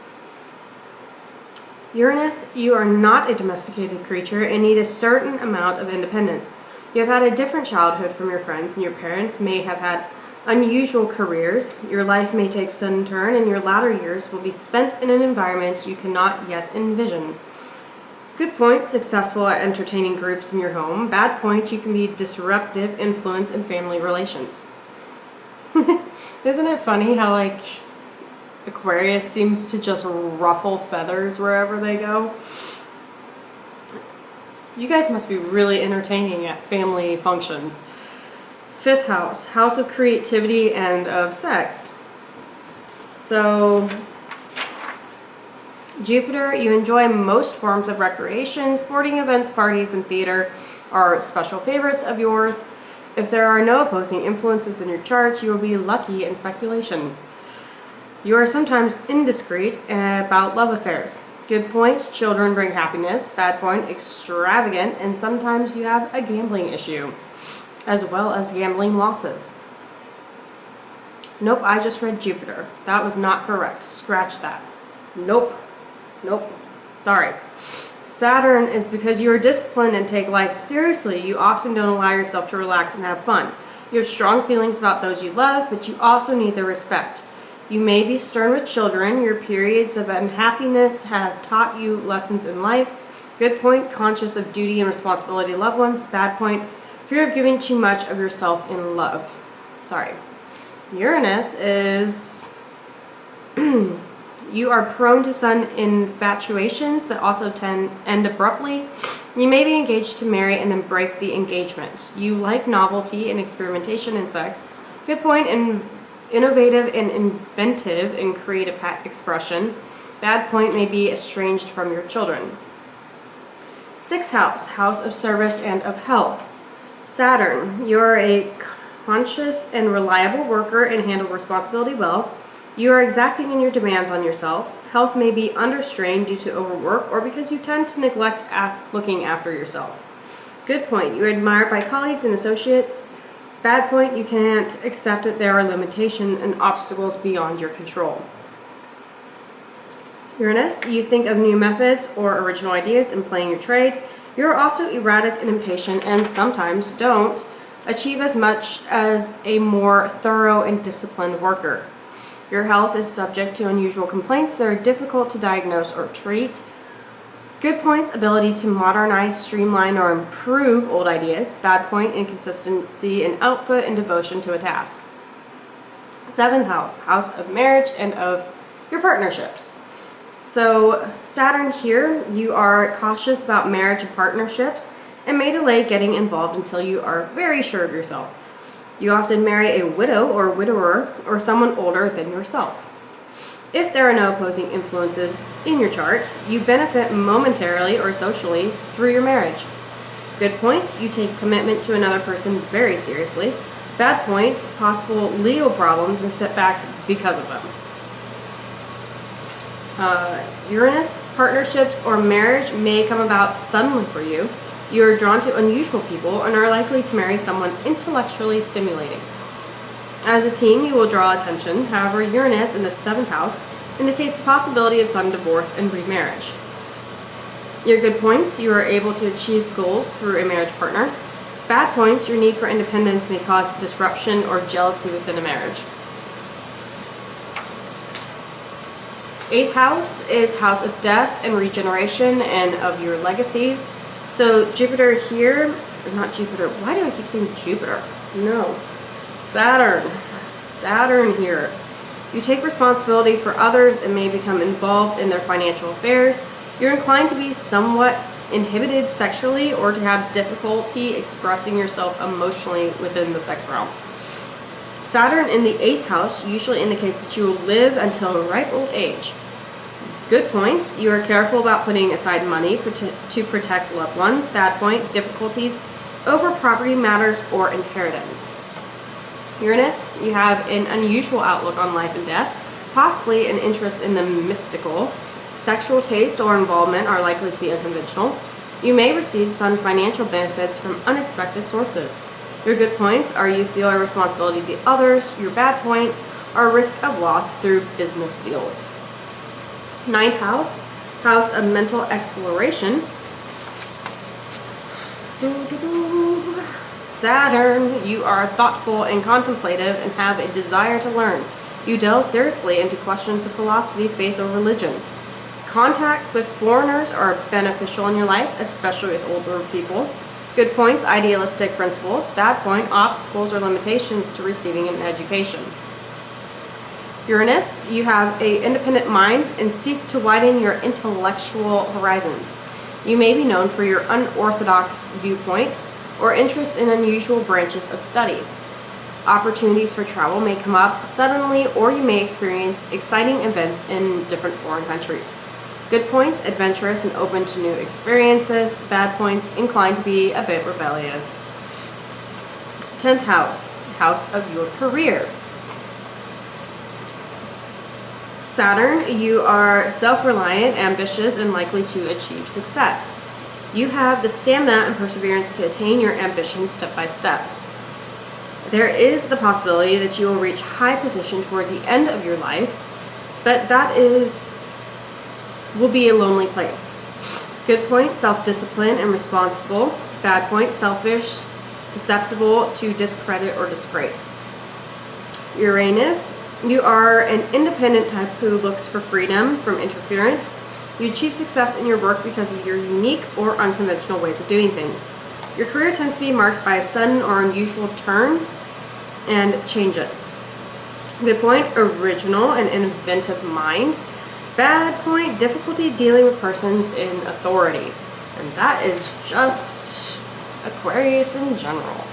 Uranus, you are not a domesticated creature and need a certain amount of independence. You have had a different childhood from your friends, and your parents may have had unusual careers. Your life may take a sudden turn, and your latter years will be spent in an environment you cannot yet envision. Good point, successful at entertaining groups in your home. Bad point, you can be disruptive influence in family relations. Isn't it funny how, Aquarius seems to just ruffle feathers wherever they go? You guys must be really entertaining at family functions. Fifth house, House of Creativity and of Sex. So, Jupiter, you enjoy most forms of recreation. Sporting events, parties, and theater are special favorites of yours. If there are no opposing influences in your chart, you will be lucky in speculation. You are sometimes indiscreet about love affairs. Good point, children bring happiness. Bad point, extravagant, and sometimes you have a gambling issue, as well as gambling losses. Nope, I just read Jupiter. That was not correct. Scratch that. Nope. Sorry. Saturn is because you are disciplined and take life seriously. You often don't allow yourself to relax and have fun. You have strong feelings about those you love, but you also need their respect. You may be stern with children. Your periods of unhappiness have taught you lessons in life. Good point, conscious of duty and responsibility to loved ones. Bad point, fear of giving too much of yourself in love. Sorry. Uranus is you are prone to sun infatuations that also end abruptly. You may be engaged to marry and then break the engagement. You like novelty and experimentation in sex. Good point, innovative and inventive in creative expression. Bad point, may be estranged from your children. 6th house, house of service and of health. Saturn, you're a conscious and reliable worker and handle responsibility well. You are exacting in your demands on yourself. Health may be under strain due to overwork or because you tend to neglect looking after yourself. Good point, you are admired by colleagues and associates. Bad point, you can't accept that there are limitations and obstacles beyond your control. Uranus, you think of new methods or original ideas in playing your trade. You're also erratic and impatient and sometimes don't achieve as much as a more thorough and disciplined worker. Your health is subject to unusual complaints that are difficult to diagnose or treat. Good points, ability to modernize, streamline, or improve old ideas. Bad point, inconsistency in output and devotion to a task. 7th house, house of marriage and of your partnerships. So Saturn here, you are cautious about marriage and partnerships and may delay getting involved until you are very sure of yourself. You often marry a widow or widower or someone older than yourself. If there are no opposing influences in your chart, you benefit momentarily or socially through your marriage. Good point, you take commitment to another person very seriously. Bad point, possible legal problems and setbacks because of them. Uranus, partnerships or marriage may come about suddenly for you. You are drawn to unusual people and are likely to marry someone intellectually stimulating. As a teen, you will draw attention. However, Uranus in the 7th house indicates the possibility of sudden divorce and remarriage. Your good points, you are able to achieve goals through a marriage partner. Bad points, your need for independence may cause disruption or jealousy within a marriage. 8th house is house of death and regeneration and of your legacies. So Jupiter here, or not Jupiter, why do I keep saying Jupiter? No, Saturn here. You take responsibility for others and may become involved in their financial affairs. You're inclined to be somewhat inhibited sexually or to have difficulty expressing yourself emotionally within the sex realm. Saturn in the 8th house usually indicates that you will live until a ripe old age. Good points, you are careful about putting aside money to protect loved ones. Bad point, difficulties over property matters or inheritance. Uranus, you have an unusual outlook on life and death, possibly an interest in the mystical. Sexual taste or involvement are likely to be unconventional. You may receive some financial benefits from unexpected sources. Your good points are you feel a responsibility to others. Your bad points are risk of loss through business deals. 9th house, house of mental exploration. Saturn, you are thoughtful and contemplative and have a desire to learn. You delve seriously into questions of philosophy, faith, or religion. Contacts with foreigners are beneficial in your life, especially with older people. Good points, idealistic principles. Bad point, obstacles or limitations to receiving an education. Uranus, you have an independent mind and seek to widen your intellectual horizons. You may be known for your unorthodox viewpoints or interest in unusual branches of study. Opportunities for travel may come up suddenly, or you may experience exciting events in different foreign countries. Good points, adventurous and open to new experiences. Bad points, inclined to be a bit rebellious. 10th house, house of your career. Saturn, you are self-reliant, ambitious, and likely to achieve success. You have the stamina and perseverance to attain your ambitions step by step. There is the possibility that you will reach high position toward the end of your life, but that will be a lonely place. Good point, self-disciplined and responsible. Bad point, selfish, susceptible to discredit or disgrace. Uranus, you are an independent type who looks for freedom from interference. You achieve success in your work because of your unique or unconventional ways of doing things. Your career tends to be marked by a sudden or unusual turn and changes. Good point, original and inventive mind. Bad point, difficulty dealing with persons in authority. And that is just Aquarius in general.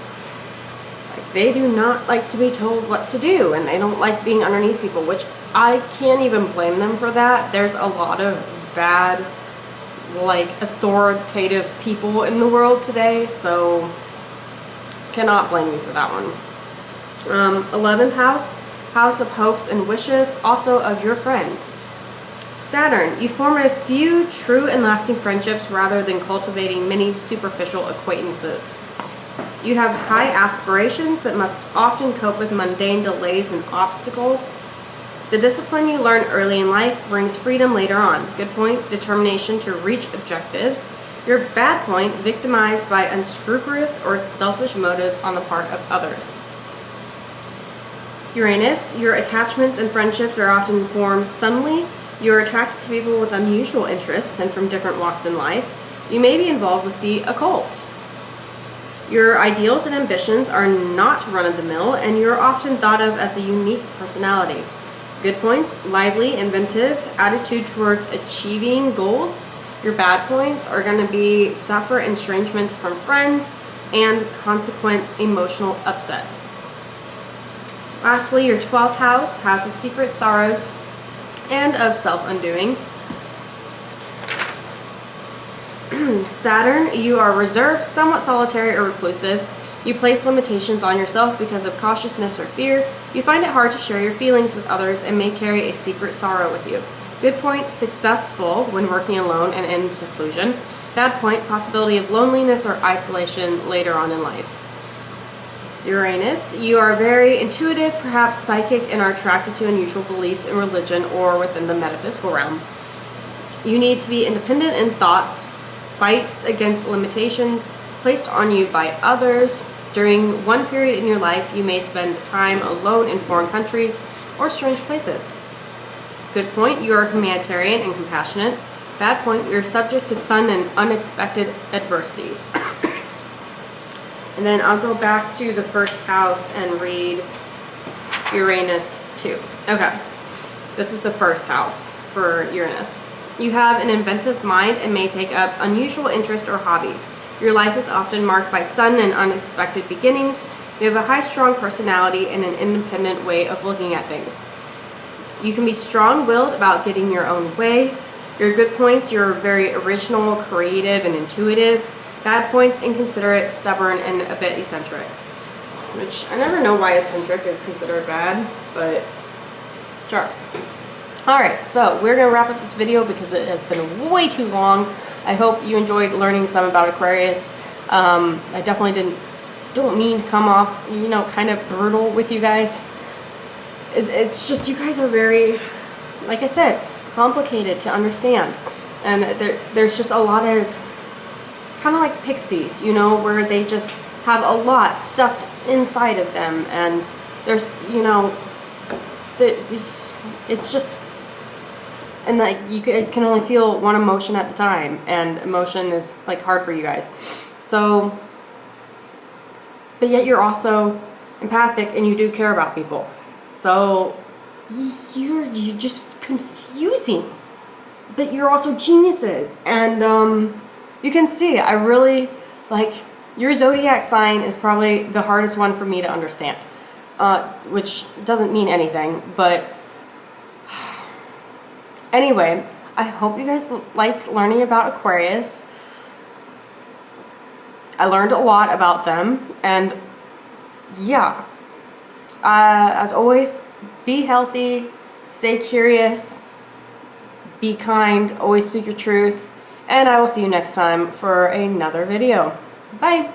Like, they do not like to be told what to do, and they don't like being underneath people, which I can't even blame them for that. There's a lot of bad, like, authoritative people in the world today, so cannot blame you for that one. 11th house, house of hopes and wishes, also of your friends. Saturn, you form a few true and lasting friendships rather than cultivating many superficial acquaintances. You have high aspirations but must often cope with mundane delays and obstacles. The discipline you learn early in life brings freedom later on. Good point, determination to reach objectives. Your bad point, victimized by unscrupulous or selfish motives on the part of others. Uranus, your attachments and friendships are often formed suddenly. You are attracted to people with unusual interests and from different walks in life. You may be involved with the occult. Your ideals and ambitions are not run-of-the-mill, and you're often thought of as a unique personality. Good points, lively, inventive, attitude towards achieving goals. Your bad points are going to be suffer estrangements from friends and consequent emotional upset. Lastly, your 12th house, house of secret sorrows and of self-undoing. Saturn, you are reserved, somewhat solitary or reclusive. You place limitations on yourself because of cautiousness or fear. You find it hard to share your feelings with others and may carry a secret sorrow with you. Good point, successful when working alone and in seclusion. Bad point, possibility of loneliness or isolation later on in life. Uranus, you are very intuitive, perhaps psychic, and are attracted to unusual beliefs in religion or within the metaphysical realm. You need to be independent in thoughts, fights against limitations placed on you by others. During one period in your life, you may spend time alone in foreign countries or strange places. Good point, you are humanitarian and compassionate. Bad point, you're subject to sudden and unexpected adversities. And then I'll go back to the first house and read Uranus 2. Okay, this is the first house for Uranus. You have an inventive mind and may take up unusual interest or hobbies. Your life is often marked by sudden and unexpected beginnings. You have a high, strong personality and an independent way of looking at things. You can be strong-willed about getting your own way. Your good points, you're very original, creative, and intuitive. Bad points, inconsiderate, stubborn, and a bit eccentric. Which, I never know why eccentric is considered bad, but sure. Alright, so we're going to wrap up this video because it has been way too long. I hope you enjoyed learning some about Aquarius. I definitely don't mean to come off, kind of brutal with you guys. It's just you guys are very, like I said, complicated to understand. And there's just a lot of, kind of like pixies, where they just have a lot stuffed inside of them. And there's, it's just, and like you guys can only feel one emotion at the time, and emotion is like hard for you guys. So, but yet you're also empathic and you do care about people. So you're just confusing, but you're also geniuses. And you can see I really like your zodiac sign is probably the hardest one for me to understand, which doesn't mean anything, but anyway, I hope you guys liked learning about Aquarius. I learned a lot about them, and yeah, as always, be healthy, stay curious, be kind, always speak your truth, and I will see you next time for another video. Bye.